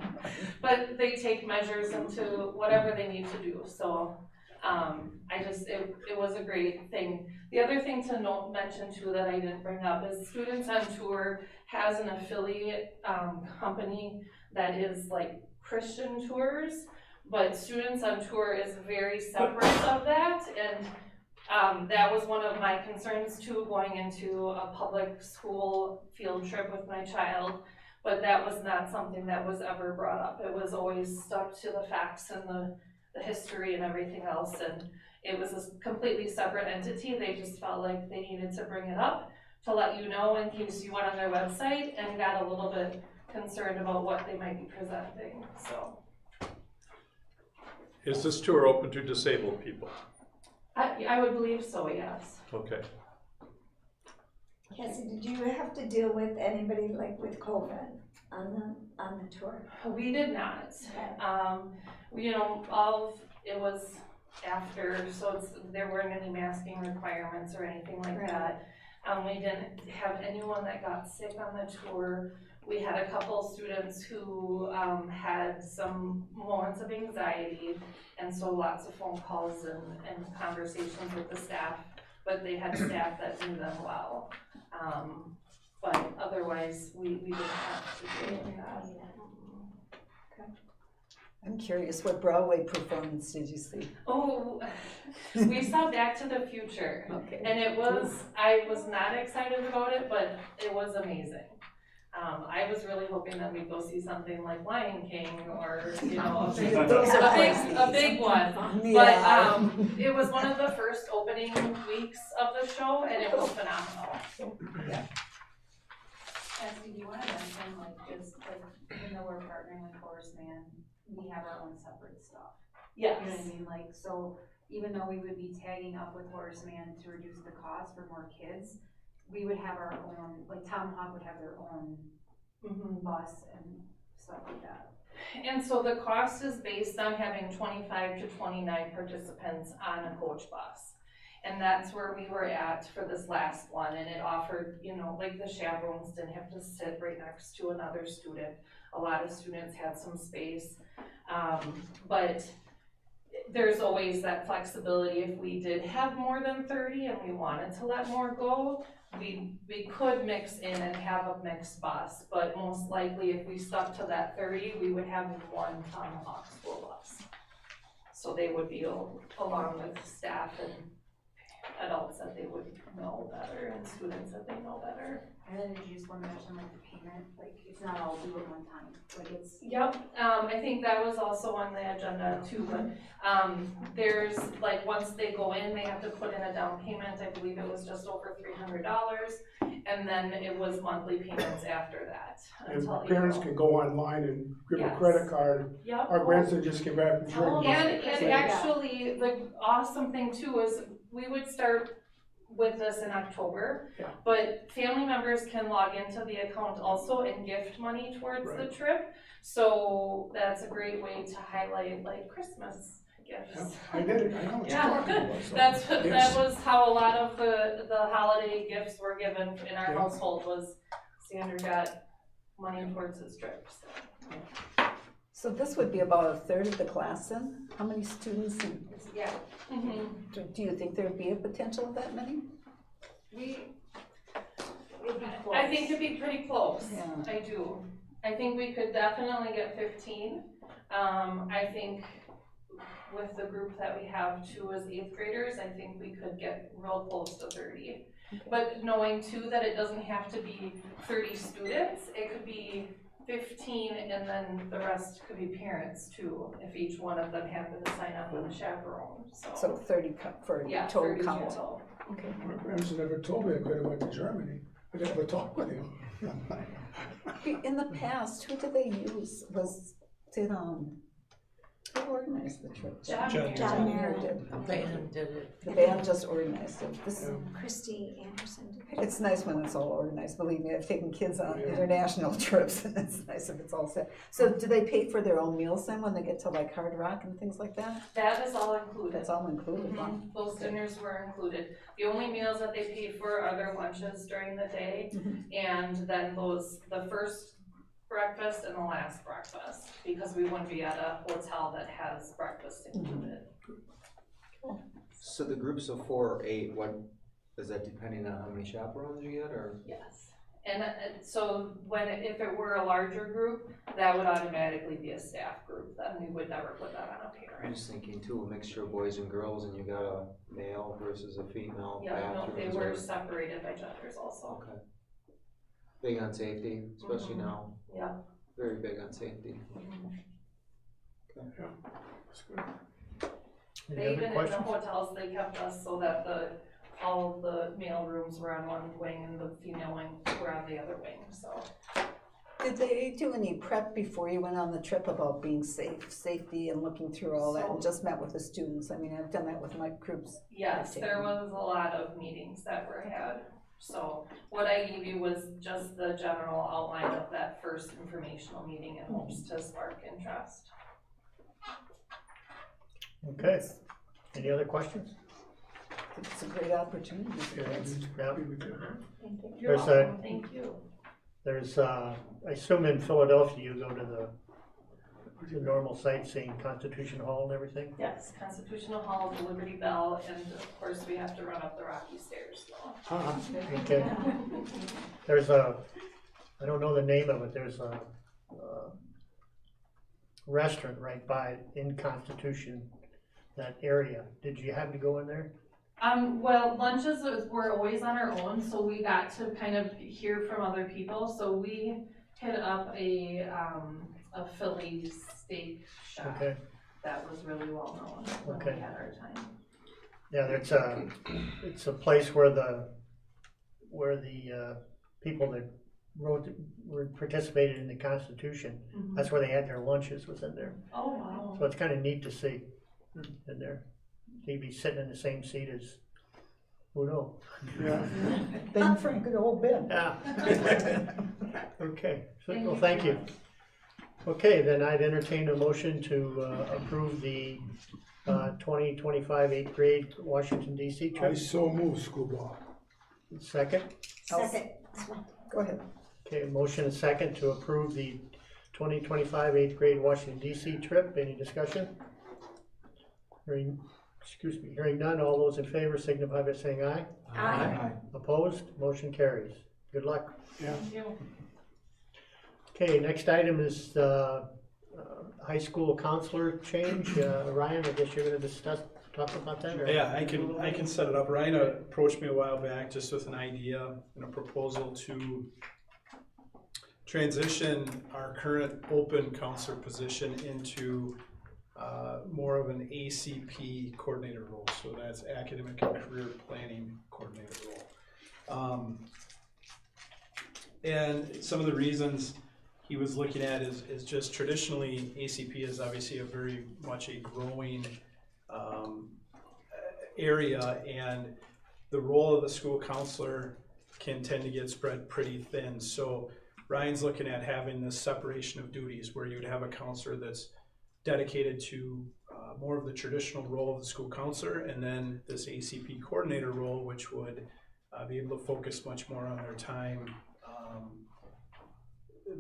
but they take measures into whatever they need to do. So it was a great thing. The other thing to mention too that I didn't bring up is Students on Tour has an affiliate company that is like Christian tours, but Students on Tour is very separate of that, and that was one of my concerns too, going into a public school field trip with my child, but that was not something that was ever brought up. It was always stuck to the facts and the history and everything else, and it was a completely separate entity. They just felt like they needed to bring it up to let you know in case you went on their website and got a little bit concerned about what they might be presenting. So, is this tour open to disabled people? I would believe so, yes. Okay. Cassie, did you have to deal with anybody like with COVID on the tour? We did not. It was after, so there weren't any masking requirements or anything like that. We didn't have anyone that got sick on the tour. We had a couple students who had some moments of anxiety, and so lots of phone calls and conversations with the staff, but they had staff that knew them well. But otherwise, we didn't have to deal with that. I'm curious, what Broadway performance did you see? Oh, we saw Back to the Future. Okay. And I was not excited about it, but it was amazing. I was really hoping that we'd go see something like Lion King or, a big one. Yeah. But it was one of the first opening weeks of the show, and it was phenomenal. Yeah. Cassie, do you want to mention, even though we're partnering with Horace Mann, we have our own separate stuff? Yes. You know what I mean? So even though we would be tagging up with Horace Mann to reduce the cost for more kids, we would have our own, Tomahawk would have their own bus and stuff like that. And so the cost is based on having 25 to 29 participants on a coach bus. And that's where we were at for this last one, and it offered, you know, like the chaperones didn't have to sit right next to another student. A lot of students had some space, but there's always that flexibility. If we did have more than 30 and we wanted to let more go, we could mix in and have a mixed bus, but most likely if we stuck to that 30, we would have one Tomahawk school bus. So they would be along with staff and adults that they would know better and students that they know better. And then did you just want to mention like the payment, like it's not all due at one time, like it's. Yep, I think that was also on the agenda too, but there's like, once they go in, they have to put in a down payment. I believe it was just over $300, and then it was monthly payments after that. And Until parents April. can go online and give a Yes. credit card. Yep. Our grandson just came back from Germany. And actually, the awesome thing too is we would start with this in October, Yeah. but family members can log into the account also and gift money towards the Right. trip. So that's a great way to highlight like Christmas gifts. Yeah, I get it, I know what you're Yeah. talking about. so, That's yes. that was how a lot of the holiday gifts were given in our Yeah. household. Was Xander got money towards his trip. So. So this would be about a third of the class then? How many students, and Yeah. Mm-hmm. do you think there'd be a potential of that many? It'd be close. I think it'd be pretty close. Yeah. I do. I think we could definitely get 15. I think with the group that we have too as 8th graders, I think we could get real close to 30. Okay. But knowing too that it doesn't have to be 30 students, it could be 15 and then the rest could be parents too, if each one of them happened to sign up with a chaperone, So 30 for yeah, total 30 count? total. Okay. My parents never told me I could have went to Germany. I never talked with him. In the past, who did they use? Who organized the trip? John Mayer. did. The band did it. The band just organized it. This, Christy Anderson. it's nice when it's all organized. Believe me, I've taken kids on Yeah. international trips, and it's nice if it's all set. So do they pay for their own meals then when they get to like Hard Rock and things like that? That is all included. That's all included, huh? Mhm. Those dinners were included. The only meals that they pay for are their lunches during the day, and then the first breakfast and the last breakfast, because we wouldn't be at a hotel that has breakfast included. So the groups of 4 or 8, what, is that depending on how many chaperones you get, or? Yes. And so if it were a larger group, that would automatically be a staff group, then we would never put that on a I'm parent. just thinking too, a mixture of boys and girls, and you got a male versus a female Yeah, no, bathroom. they as were well. separated by genders also. Okay. Big on safety, especially Mhm. now, Yeah. very big on safety. That's good. Any They other even in the questions? hotels, they kept us so that all of the male rooms were on one wing and the female wing were on the other wing, so. Did they do any prep before you went on the trip about being safety and looking through all that, and just met with the students? I mean, I've done that with my groups. Yes, there was a lot of meetings that were had. So what I gave you was just the general outline of that first informational meeting in hopes to spark interest. Okay, any other questions? It's a great opportunity for kids. Yeah. You're There's welcome, thank you. There's, I assume in Philadelphia, you go to the normal sightseeing, Constitution Hall and everything? Yes, Constitutional Hall, the Liberty Bell, and of course we have to run up the rocky stairs, so. Okay. There's I don't know the name of it, there's a restaurant right by in Constitution, that area. Did you happen to go in there? Well, lunches were always on our own, so we got to kind of hear from other people, so we hit up a Philly steak shop. Okay. That was really well known when Okay. we had our time. Yeah, it's a place where the people that participated in the Constitution, Mhm. that's where they had their lunches, was in there. Oh, wow. So it's kind of neat to see in there. They'd be sitting in the same seat as, who knows? Yeah. Ben Frank and old Ben. Yeah. Okay, so, well, thank you. Okay, then I'd entertain a motion to approve the 2025 eighth grade Washington DC I trip. so move, Screwball. Second. Second. Go ahead. Okay, motion and second to approve the 2025 eighth grade Washington DC trip. Any discussion? Hearing none, all those in favor signify by saying aye. Aye. Opposed? Motion carries. Good luck. Yeah. Thank you. Okay, next item is high school counselor change. Ryan, I guess you're gonna talk about that? or- Yeah, I can set it up. Ryan approached me a while back just with an idea and a proposal to transition our current open counselor position into more of an ACP coordinator role. So that's academic and career planning coordinator role. And some of the reasons he was looking at is just traditionally ACP is obviously a very much a growing area, and the role of the school counselor can tend to get spread pretty thin. So Ryan's looking at having this separation of duties where you would have a counselor that's dedicated to more of the traditional role of the school counselor, and then this ACP coordinator role, which would be able to focus much more on their time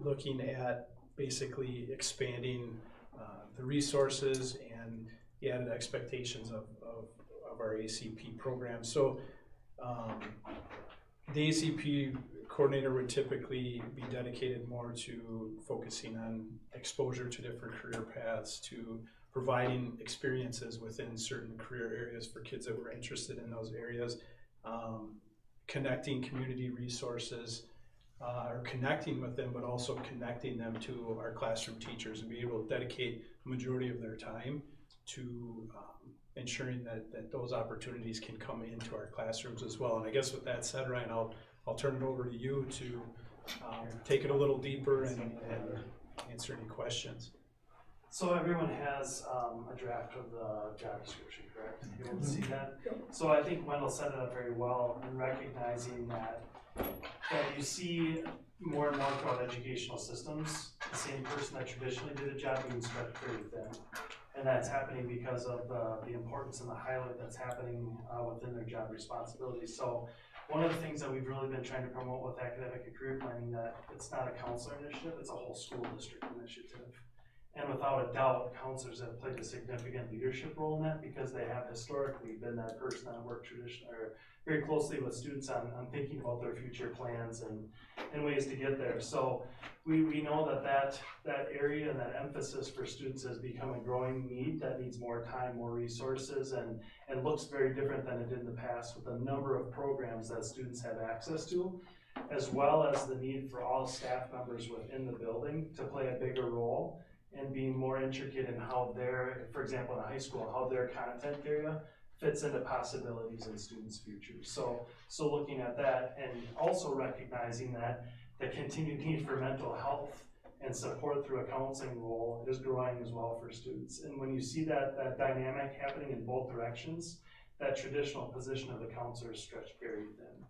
looking at basically expanding the resources and the added expectations of our ACP program. So the ACP coordinator would typically be dedicated more to focusing on exposure to different career paths, to providing experiences within certain career areas for kids that were interested in those areas, connecting community resources, or connecting with them, but also connecting them to our classroom teachers and be able to dedicate the majority of their time to ensuring that those opportunities can come into our classrooms as well. And I guess with that said, Ryan, I'll turn it over to you to take it a little deeper and answer any questions. So everyone has a draft of the job description, correct? You able to see that? So I think Wendell set it up very well in recognizing that you see more and more throughout educational systems, the same person that traditionally did a job being spread pretty thin. And that's happening because of the importance and the highlight that's happening within their job responsibilities. So one of the things that we've really been trying to promote with academic and career planning, that it's not a counselor initiative, it's a whole school district initiative. And without a doubt, counselors have played a significant leadership role in that because they have historically been that person that worked or very closely with students on thinking about their future plans and ways to get there. So we know that area and that emphasis for students has become a growing need that needs more time, more resources, and looks very different than it did in the past with the number of programs that students have access to, as well as the need for all staff members within the building to play a bigger role and being more intricate in how for example, in a high school, how their content area fits into possibilities in students' futures. So looking at that and also recognizing that the continued need for mental health and support through a counseling role is growing as well for students. And when you see that dynamic happening in both directions, that traditional position of the counselor is stretched very thin.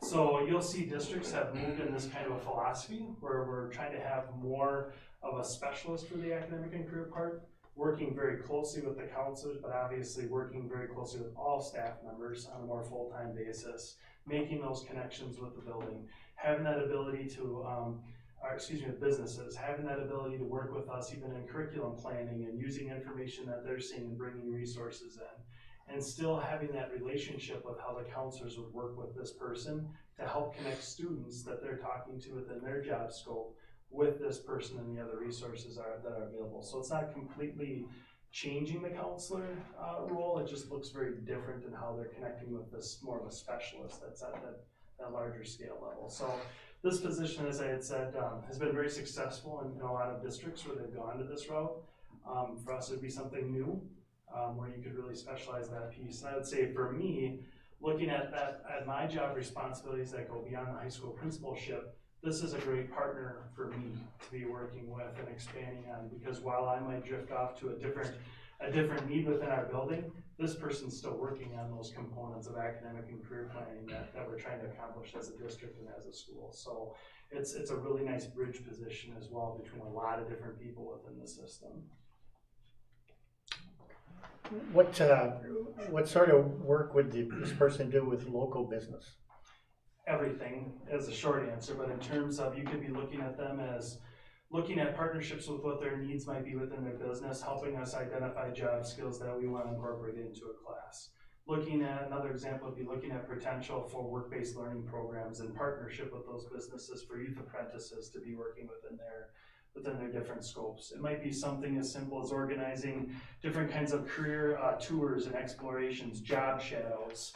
So you'll see districts have moved in this kind of a philosophy where we're trying to have more of a specialist for the academic and career part, working very closely with the counselors, but obviously working very closely with all staff members on a more full-time basis, making those connections with the building, having that ability to, with businesses, having that ability to work with us even in curriculum planning and using information that they're seeing and bringing resources in, and still having that relationship with how the counselors would work with this person to help connect students that they're talking to within their job scope with this person and the other resources that are available. So it's not completely changing the counselor role, it just looks very different in how they're connecting with this more of a specialist that's at that larger scale level. So this position, as I had said, has been very successful in a lot of districts where they've gone to this route. For us, it would be something new where you could really specialize that piece. And I would say for me, looking at my job responsibilities that go beyond the high school principalship, this is a great partner for me to be working with and expanding on, because while I might drift off to a different need within our building, this person's still working on those components of academic and career planning that we're trying to accomplish as a district and as a school. So it's a really nice bridge position as well between a lot of different people within the system. What sort of work would this person do with local business? Everything is a short answer, but in terms of, you could be looking at them as looking at partnerships with what their needs might be within their business, helping us identify job skills that we want to incorporate into a class. Looking at, another example would be looking at potential for work-based learning programs in partnership with those businesses for youth apprentices to be working within their different scopes. It might be something as simple as organizing different kinds of career tours and explorations, job shadows,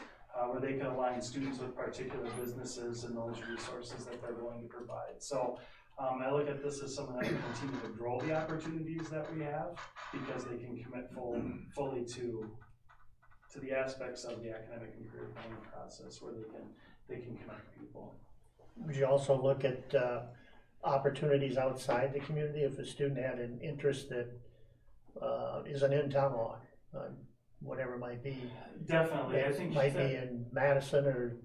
where they can align students with particular businesses and those resources that they're going to provide. So I look at this as something that can continue to grow the opportunities that we have, because they can commit fully to the aspects of the academic and career planning process, where they can connect people. Would you also look at opportunities outside the community if a student had an interest that isn't in Tomahawk, whatever it might be? Definitely, I think might be in Madison or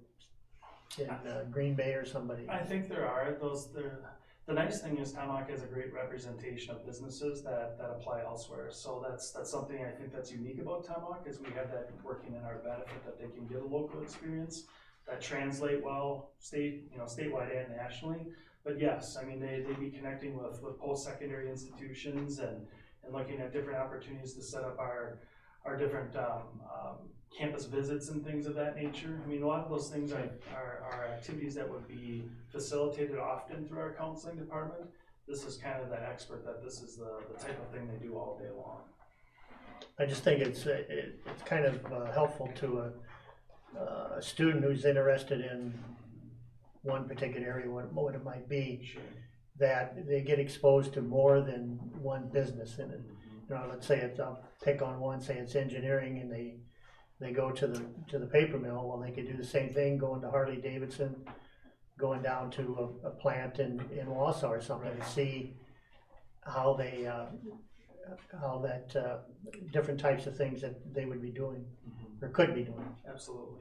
in Green Bay or somebody. I think there are those there. The nice thing is Tomahawk has a great representation of businesses that apply elsewhere. So that's something I think that's unique about Tomahawk, is we have that working in our benefit, that they can get a local experience that translate well statewide and nationally. But yes, I mean, they'd be connecting with post-secondary institutions and looking at different opportunities to set up our different campus visits and things of that nature. I mean, a lot of those things are activities that would be facilitated often through our counseling department. This is kind of the expert that this is the type of thing they do all day long. I just think it's kind of helpful to a student who's interested in one particular area, what it might be, Sure. that they get exposed to more than one business in it. You know, let's say I'll pick on one, say it's engineering, and they go to the paper mill. Well, they could do the same thing, going to Harley Davidson, going down to a plant in Wausau or something, to see how they how that different types of things that they would be doing or could be doing. Absolutely.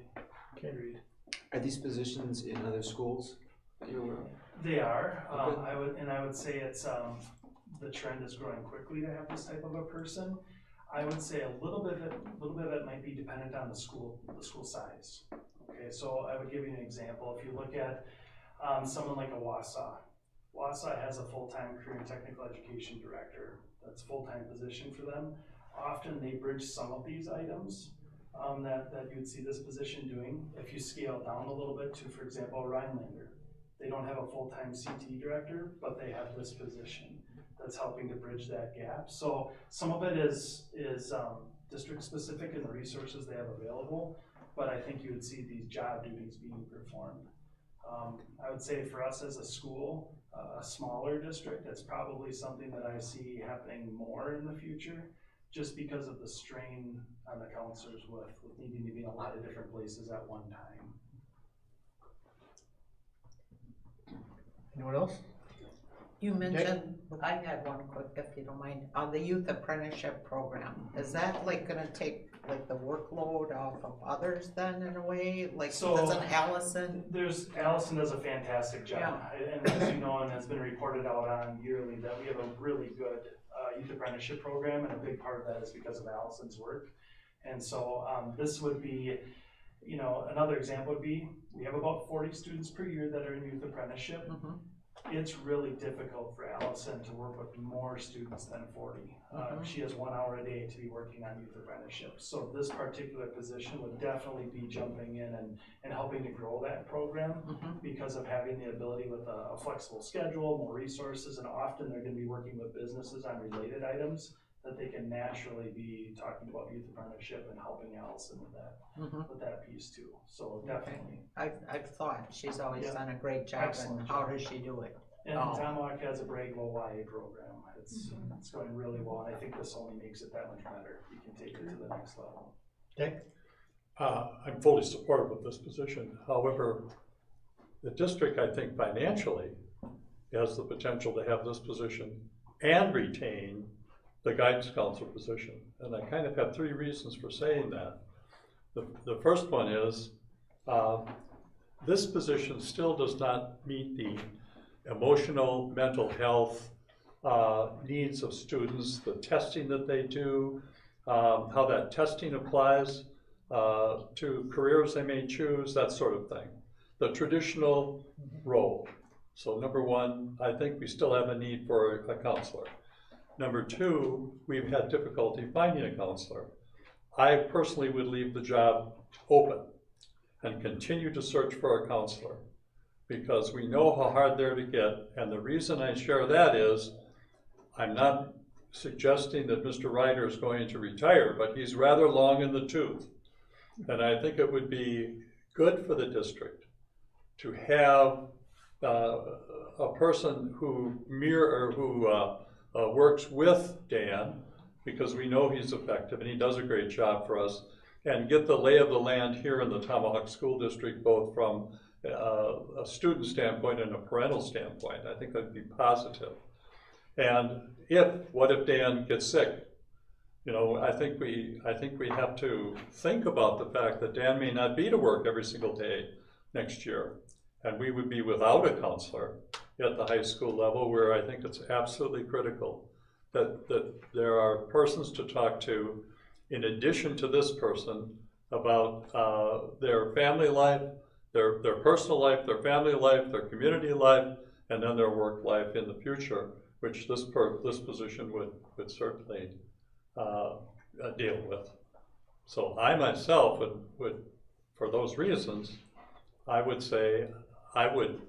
Okay. Agreed. Are these positions in other schools that you're aware of? They are. Okay. I would say it's the trend is growing quickly to have this type of a person. I would say a little bit of it might be dependent on the school size. Okay, so I would give you an example. If you look at someone like a Wausau has a full-time career and technical education director. That's a full-time position for them. Often they bridge some of these items that you'd see this position doing. If you scale down a little bit to, for example, Rhinelander, they don't have a full-time CT director, but they have this position that's helping to bridge that gap. So some of it is district specific in the resources they have available, but I think you would see these job duties being performed. I would say for us as a school, a smaller district, that's probably something that I see happening more in the future, just because of the strain on the counselors with needing to be in a lot of different places at one time. Anyone else? You mentioned, I had one quick, if you don't mind, on the youth apprenticeship program. Is that like gonna take like the workload off of others then in a way? Like, So, doesn't Allison? Allison does a fantastic job. And as you know, and has been reported out on yearly, that we have a really good youth apprenticeship program, and a big part of that is because of Allison's work. And so this would be, another example would be, we have about 40 students per year that are in youth apprenticeship. Mm-hmm. It's really difficult for Allison to work with more students than 40. She has 1 hour a day to be working on youth apprenticeship. So this particular position would definitely be jumping in and helping to grow that program, because of having the ability with a flexible schedule, more resources, and often they're going to be working with businesses on related items that they can naturally be talking about youth apprenticeship and helping Allison with that piece too. So definitely. I've thought she's always done a great job. Excellent and how job. does she do it? And Tomahawk has a Braglow YA program. It's going really well, and I think this only makes it that much better. You can take it to the next level. Dick? I'm fully supportive of this position. However, the district, I think financially, has the potential to have this position and retain the guidance counselor position. And I kind of have 3 reasons for saying that. The first one is, this position still does not meet the emotional, mental health needs of students, the testing that they do, how that testing applies to careers they may choose, that sort of thing. The traditional role. So number one, I think we still have a need for a counselor. Number two, we've had difficulty finding a counselor. I personally would leave the job open and continue to search for a counselor, because we know how hard they're to get. And the reason I share that is, I'm not suggesting that Mr. Ryder is going to retire, but he's rather long in the tooth. And I think it would be good for the district to have a person who works with Dan, because we know he's effective and he does a great job for us, and get the lay of the land here in the Tomahawk School District, both from a student standpoint and a parental standpoint. I think that'd be positive. And what if Dan gets sick? You know, I think we have to think about the fact that Dan may not be to work every single day next year, and we would be without a counselor at the high school level, where I think it's absolutely critical that there are persons to talk to in addition to this person about their family life, their personal life, their family life, their community life, and then their work life in the future, which this position would certainly deal with. So I myself would, for those reasons, I would say I would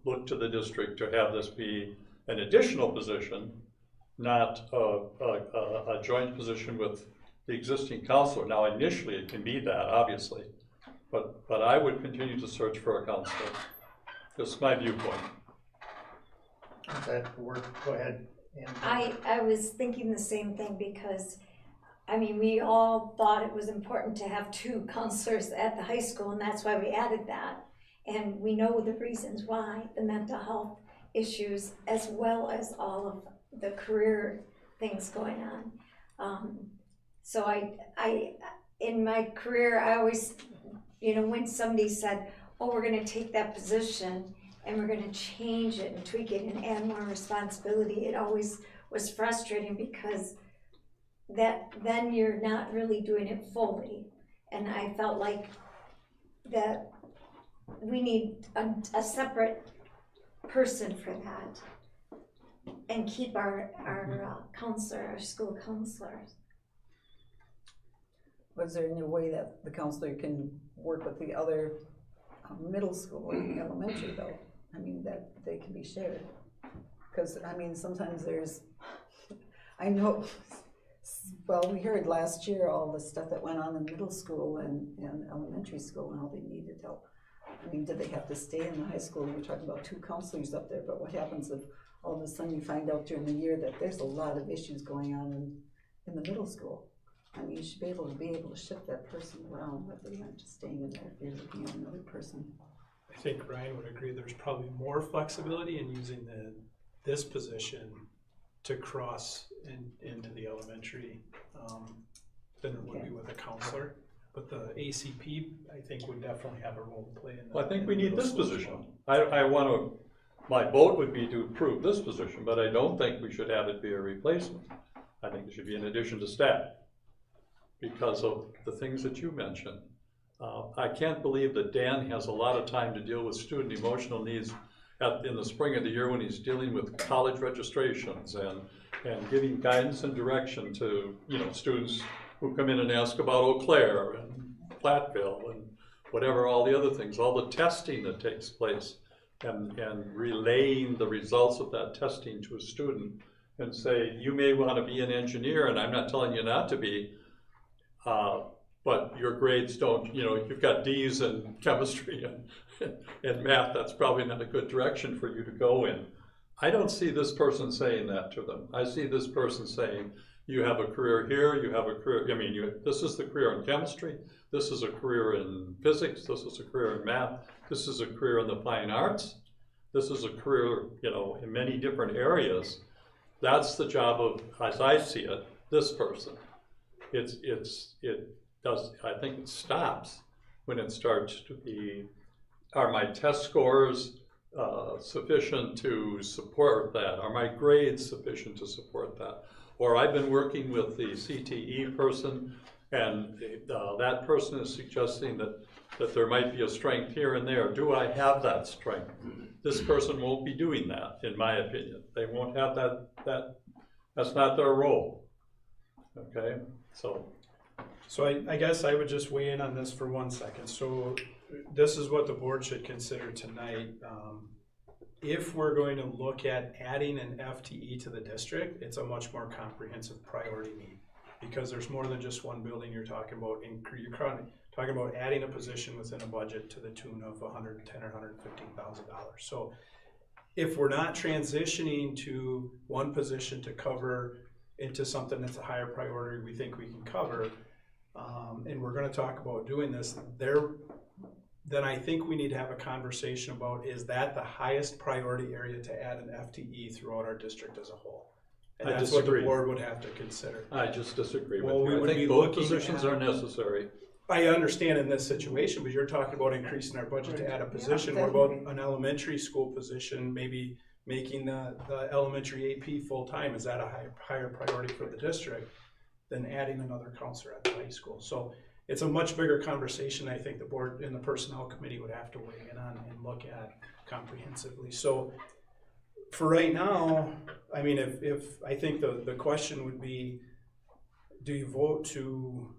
look to the district to have this be an additional position, not a joint position with the existing counselor. Now, initially it can be that, obviously, but I would continue to search for a counselor. Just my viewpoint. Does that work? Go ahead. I was thinking the same thing, because, I mean, we all thought it was important to have 2 counselors at the high school, and that's why we added that. And we know the reasons why, the mental health issues, as well as all of the career things going on. So I in my career, I always, you know, when somebody said, oh, we're gonna take that position and we're gonna change it and tweak it and add more responsibility, it always was frustrating, because then you're not really doing it fully. And I felt like that we need a separate person for that, and keep our counselor, our school counselors. Was there any way that the counselor can work with the other middle school and elementary though? I mean, that they can be shared? Because, I mean, sometimes there's, I know, well, we heard last year all the stuff that went on in middle school and elementary school and how they needed help. I mean, did they have to stay in the high school? You're talking about 2 counselors up there, but what happens if all of a sudden you find out during the year that there's a lot of issues going on in the middle school? I mean, you should be able to shift that person around, but they're not just staying in there if you're looking at another person. I think Ryan would agree, there's probably more flexibility in using this position to cross into the elementary than it would be with a counselor. But the ACP, I think, would definitely have a role to play in that. Well, I think we need this position. My vote would be to approve this position, but I don't think we should have it be a replacement. I think it should be in addition to staff, because of the things that you mentioned. I can't believe that Dan has a lot of time to deal with student emotional needs in the spring of the year, when he's dealing with college registrations and giving guidance and direction to, you know, students who come in and ask about Eau Claire and Platteville and whatever, all the other things, all the testing that takes place, and relaying the results of that testing to a student and say, you may want to be an engineer, and I'm not telling you not to be, but your grades don't, you know, you've got D's in chemistry and math, that's probably not a good direction for you to go in. I don't see this person saying that to them. I see this person saying, you have a career here, you have a career, I mean, this is the career in chemistry, this is a career in physics, this is a career in math, this is a career in the fine arts, this is a career, you know, in many different areas. That's the job of, as I see it, this person. I think it stops when it starts to be, are my test scores sufficient to support that? Are my grades sufficient to support that? or I've been working with the CTE person, and that person is suggesting that there might be a strength here and there. Do I have that strength? This person won't be doing that, in my opinion. They won't have that's not their role. Okay, so. So I guess I would just weigh in on this for 1 second. So this is what the board should consider tonight. If we're going to look at adding an FTE to the district, it's a much more comprehensive priority need, because there's more than just one building you're talking about. You're talking about adding a position within a budget to the tune of $110,000 or $115,000. So if we're not transitioning to one position to cover into something that's a higher priority we think we can cover, and we're going to talk about doing this, then I think we need to have a conversation about, is that the highest priority area to add an FTE throughout our district as a whole? And that's what the board would have to consider. I just disagree with Well, we you. I would be think both looking positions at- are necessary. I understand in this situation, but you're talking about increasing our budget to add a position. What about an elementary school position, maybe making the elementary AP full-time? Is that a higher priority for the district than adding another counselor at the high school? So it's a much bigger conversation I think the board and the personnel committee would have to weigh in on and look at comprehensively. So for right now, I mean, if I think the question would be, do you vote to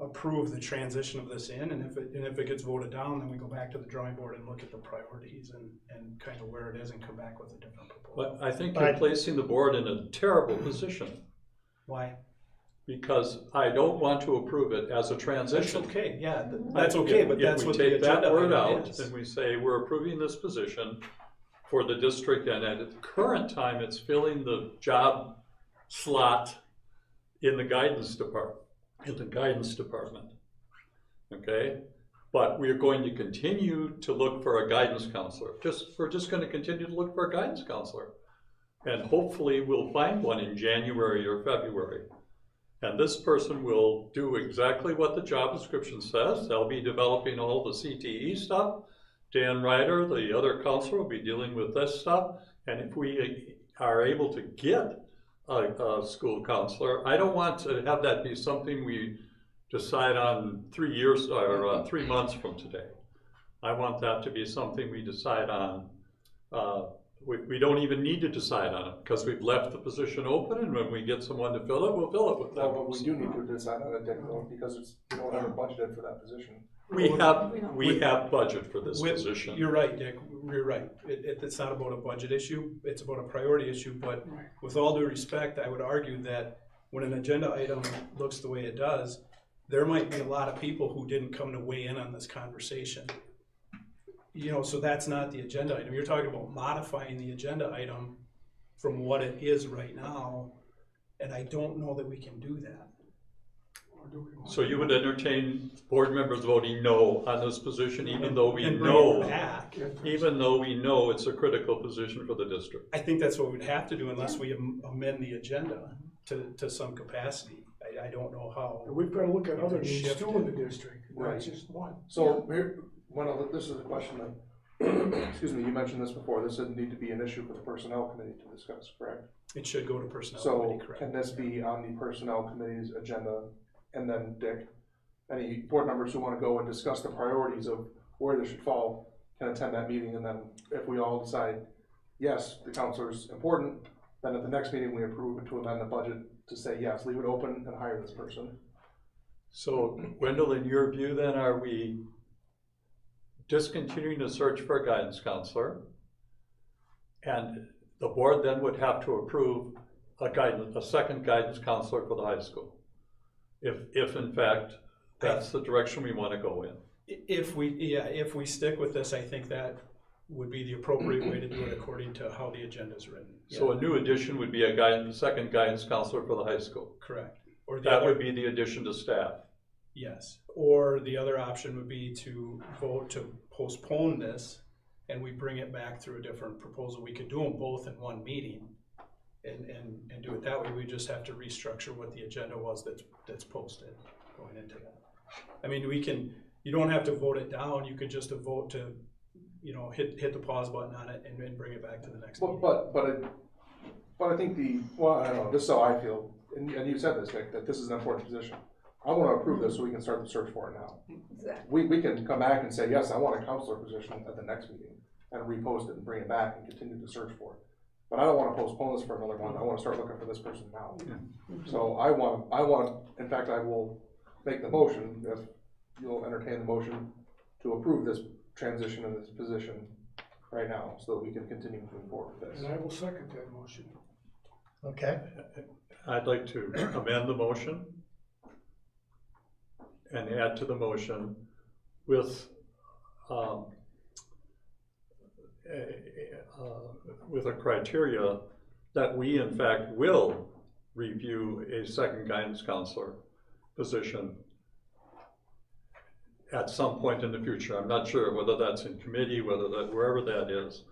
approve the transition of this in, and if it gets voted down, then we go back to the drawing board and look at the priorities and kind of where it is and come back with a different proposal. But I think you're placing the board in a terrible position. Why? Because I don't want to approve it as a transition. That's okay, yeah, that's okay, but that's what the If we take that agenda word item out is. and we say we're approving this position for the district, and at the current time, it's filling the job slot in the guidance department. Okay? But we're going to continue to look for a guidance counselor. We're just going to continue to look for a guidance counselor. And hopefully we'll find one in January or February. And this person will do exactly what the job description says. They'll be developing all the CTE stuff. Dan Ryder, the other counselor, will be dealing with this stuff. And if we are able to get a school counselor, I don't want to have that be something we decide on 3 years or 3 months from today. I want that to be something we decide on. We don't even need to decide on it because we've left the position open, and when we get someone to fill it, we'll fill it with them. But we do need to decide on it, because we don't have a budgeted for that position. We have budget for this position. You're right, Dick, you're right. It's not about a budget issue, it's about a priority issue, but with all due respect, I would argue that when an agenda item looks the way it does, there might be a lot of people who didn't come to weigh in on this conversation. You know, so that's not the agenda item. You're talking about modifying the agenda item from what it is right now, and I don't know that we can do that. So you would entertain board members voting no on this position, even though we And bring know, it back. even though we know it's a critical position for the district. I think that's what we'd have to do unless we amend the agenda to some capacity. I don't know how. And we've got to look at we other can needs shift too it. in the district, not Right. just one. So here, this is a question that, excuse me, you mentioned this before, this doesn't need to be an issue for the personnel committee to discuss, correct? It should go to personnel So committee, correct? can this be on the personnel committee's agenda? And then Dick, any board members who want to go and discuss the priorities of where this should fall can attend that meeting, and then if we all decide, yes, the counselor's important, then at the next meeting, we approve it to amend the budget to say, yes, leave it open and hire this person. So Wendell, in your view then, are we discontinuing the search for a guidance counselor? And the board then would have to approve a second guidance counselor for the high school, if in fact that's the direction we want to go in. If we stick with this, I think that would be the appropriate way to do it according to how the agenda is written. So a new addition would be a second guidance counselor for the high school. Correct. Or That would be the addition to staff. Yes, or the other option would be to vote to postpone this and we bring it back through a different proposal. We could do them both in one meeting and do it that way. We just have to restructure what the agenda was that's posted going into that. I mean, you don't have to vote it down, you could just vote to, you know, hit the pause button on it and then bring it back to the next meeting. But But I think well, I don't know, this is how I feel, and you said this, Nick, that this is an important position. I wanna approve this so we can start the search for it now. Exactly. We can come back and say, yes, I want a counselor position at the next meeting, and repost it and bring it back and continue to search for it. But I don't wanna postpone this for another month, I wanna start looking for this person now. So I want, in fact, I will make the motion, if you'll entertain the motion, to approve this transition in this position right now, so that we can continue moving forward with this. And I will second that motion. Okay, I'd like to amend the motion and add to the motion with a criteria that we in fact will review a second guidance counselor position at some point in the future. I'm not sure whether that's in committee, wherever that is,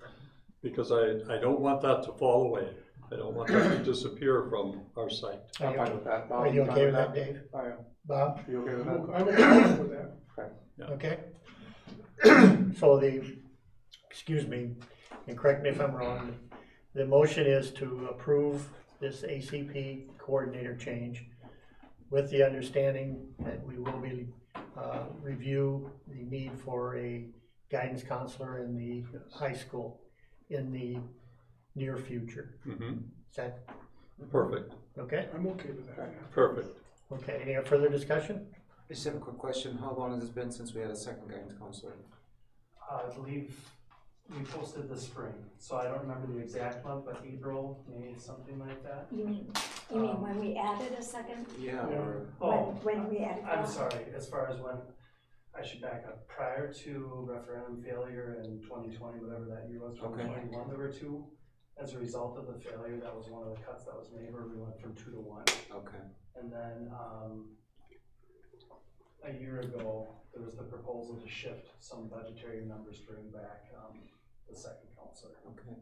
because I don't want that to fall away. I don't want that to disappear from our site. I'm fine with that. Bob, are you fine okay with that, Dave? I am. Bob? You okay with that? I'm okay with that. Okay. So excuse me, and correct me if I'm wrong, the motion is to approve this ACP coordinator change with the understanding that we will be review the need for a guidance counselor in the high school in the near future. Mm-hmm. Is that Perfect. okay? I'm okay with that. Perfect. Okay, any further discussion? I just have a quick question. How long has it been since we had a second guidance counselor? I believe we posted this spring, so I don't remember the exact month, but April, May, something like that. You mean when we added a second? Yeah, or When we added I'm that? sorry, as far as when, I should back up, prior to referendum failure in 2020, whatever that year was, 2021, there were two. As a result of the failure, that was one of the cuts that was made, where we went from 2 to 1. Okay. And then, a year ago, there was the proposal to shift some budgetary numbers to bring back, the second counselor. Okay.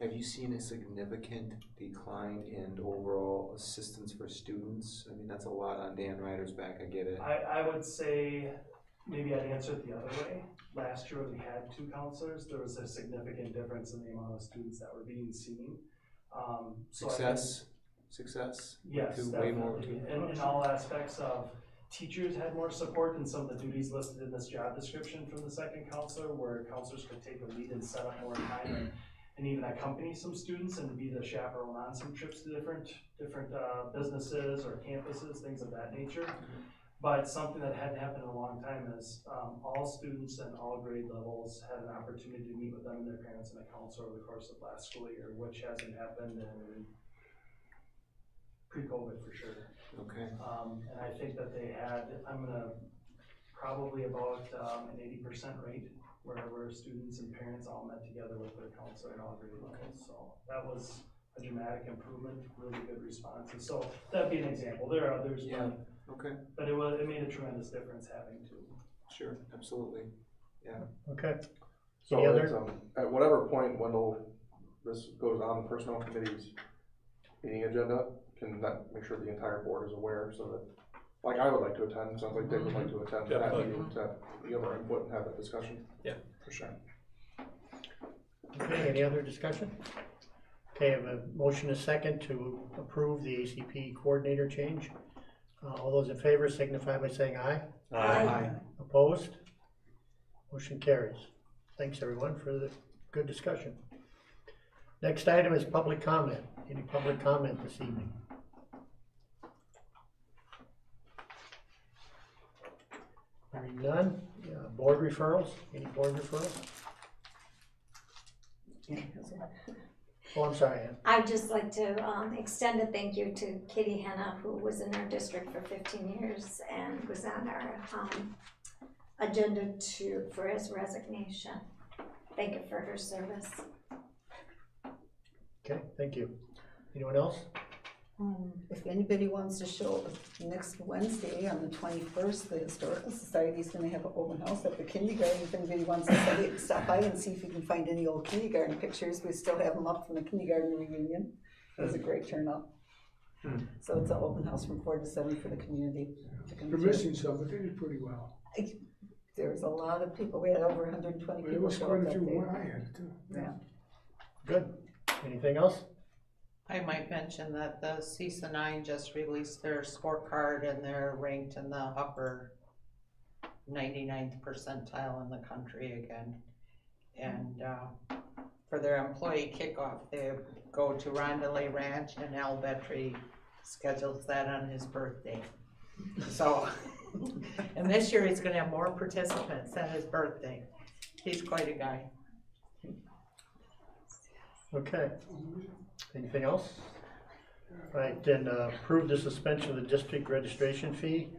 Have you seen a significant decline in overall assistance for students? I mean, that's a lot on Dan Ryder's back, I get it. I would say, maybe I'd answer it the other way. Last year when we had 2 counselors, there was a significant difference in the amount of students that were being seen. Success? Yes, Way more. definitely. In all aspects of, teachers had more support in some of the duties listed in this job description from the second counselor, where counselors could take a lead and set up more time and even accompany some students and be the chaperone on some trips to different businesses or campuses, things of that nature. But something that hadn't happened in a long time is all students and all grade levels had an opportunity to meet with them and their parents and a counselor over the course of last school year, which hasn't happened in pre-COVID for sure. Okay. And I think that they had, probably about an 80% rate where students and parents all met together with their counselor in all grade levels. So that was a dramatic improvement, really good responses. So that'd be an example. There are others, Okay. but it made a tremendous difference having to. Sure, absolutely. Yeah. Okay. So Any it's, at whatever point, Wendell, this goes on the personnel committee's meeting agenda, can that make sure the entire board is aware, so that, like, I would like to attend, sounds like Dick would like to attend, that meeting to give our input and have that discussion. Yeah, for sure. Okay, any other discussion? Okay, I have a motion, a second, to approve the ACP coordinator change. All those in favor signify by saying aye. Aye. Opposed? Motion carries. Thanks, everyone, for the good discussion. Next item is public comment. Any public comment this evening? Hearing none. Board referrals? Any board referrals? Oh, I'm sorry, Ann. I'd just like to extend a thank you to Kitty Henna, who was in our district for 15 years and was on our agenda for his resignation. Thank you for her service. Okay, thank you. Anyone else? If anybody wants to show up next Wednesday on the 21st, the Historical Society is going to have an open house at the kindergarten. If anybody wants to stop by and see if you can find any old kindergarten pictures, we still have them up from the kindergarten reunion. It was a great turnout. So it's an open house from 4 to 7 for the community. You're missing some, but they did pretty well. There was a lot of people. We had over 120 But people. it was show quite up a few that day. more I had too. Yeah. Good. Anything else? I might mention that the CISA 9 just released their scorecard and they're ranked in the upper 99th percentile in the country again. And for their employee kickoff, they go to Rondelay Ranch, and Al Betry schedules that on his birthday. So, and this year he's gonna have more participants than his birthday. He's quite a guy. Okay. Anything else? Right, then approve the suspension of the district registration fee.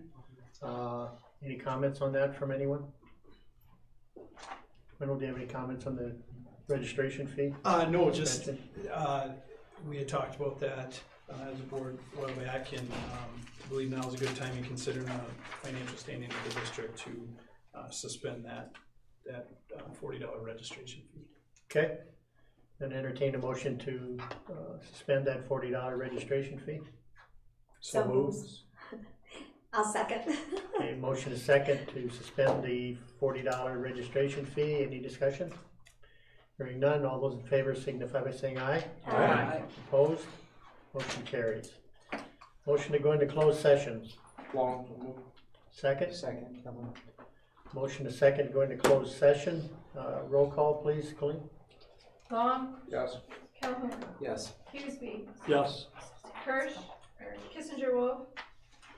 Any comments on that from anyone? Wendell, do you have any comments on the registration fee? No, just, Suspension? we had talked about that as a board a while back, and I believe now is a good time in considering the financial standing of the district to suspend that $40 registration fee. Okay, then entertain a motion to suspend that $40 registration fee. So moved. I'll second. Okay, motion is second to suspend the $40 registration fee. Any discussion? Hearing none, all those in favor signify by saying aye. Aye. Opposed? Motion carries. Motion to go into closed session. Long. Second? Second. Motion to second to go into closed session. Roll call, please, Colleen. Long, Yes. Calhoun, Yes. Hughesby, Yes. Kirsch, or Kissinger Wolf,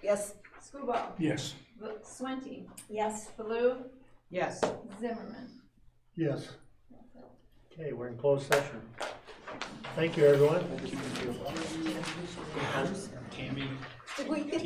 Yes. Screwball, Yes. Swente, Yes. Baloo, Yes. Zimmerman. Yes. Okay, we're in closed session. Thank you, everyone. Tammy. Did we get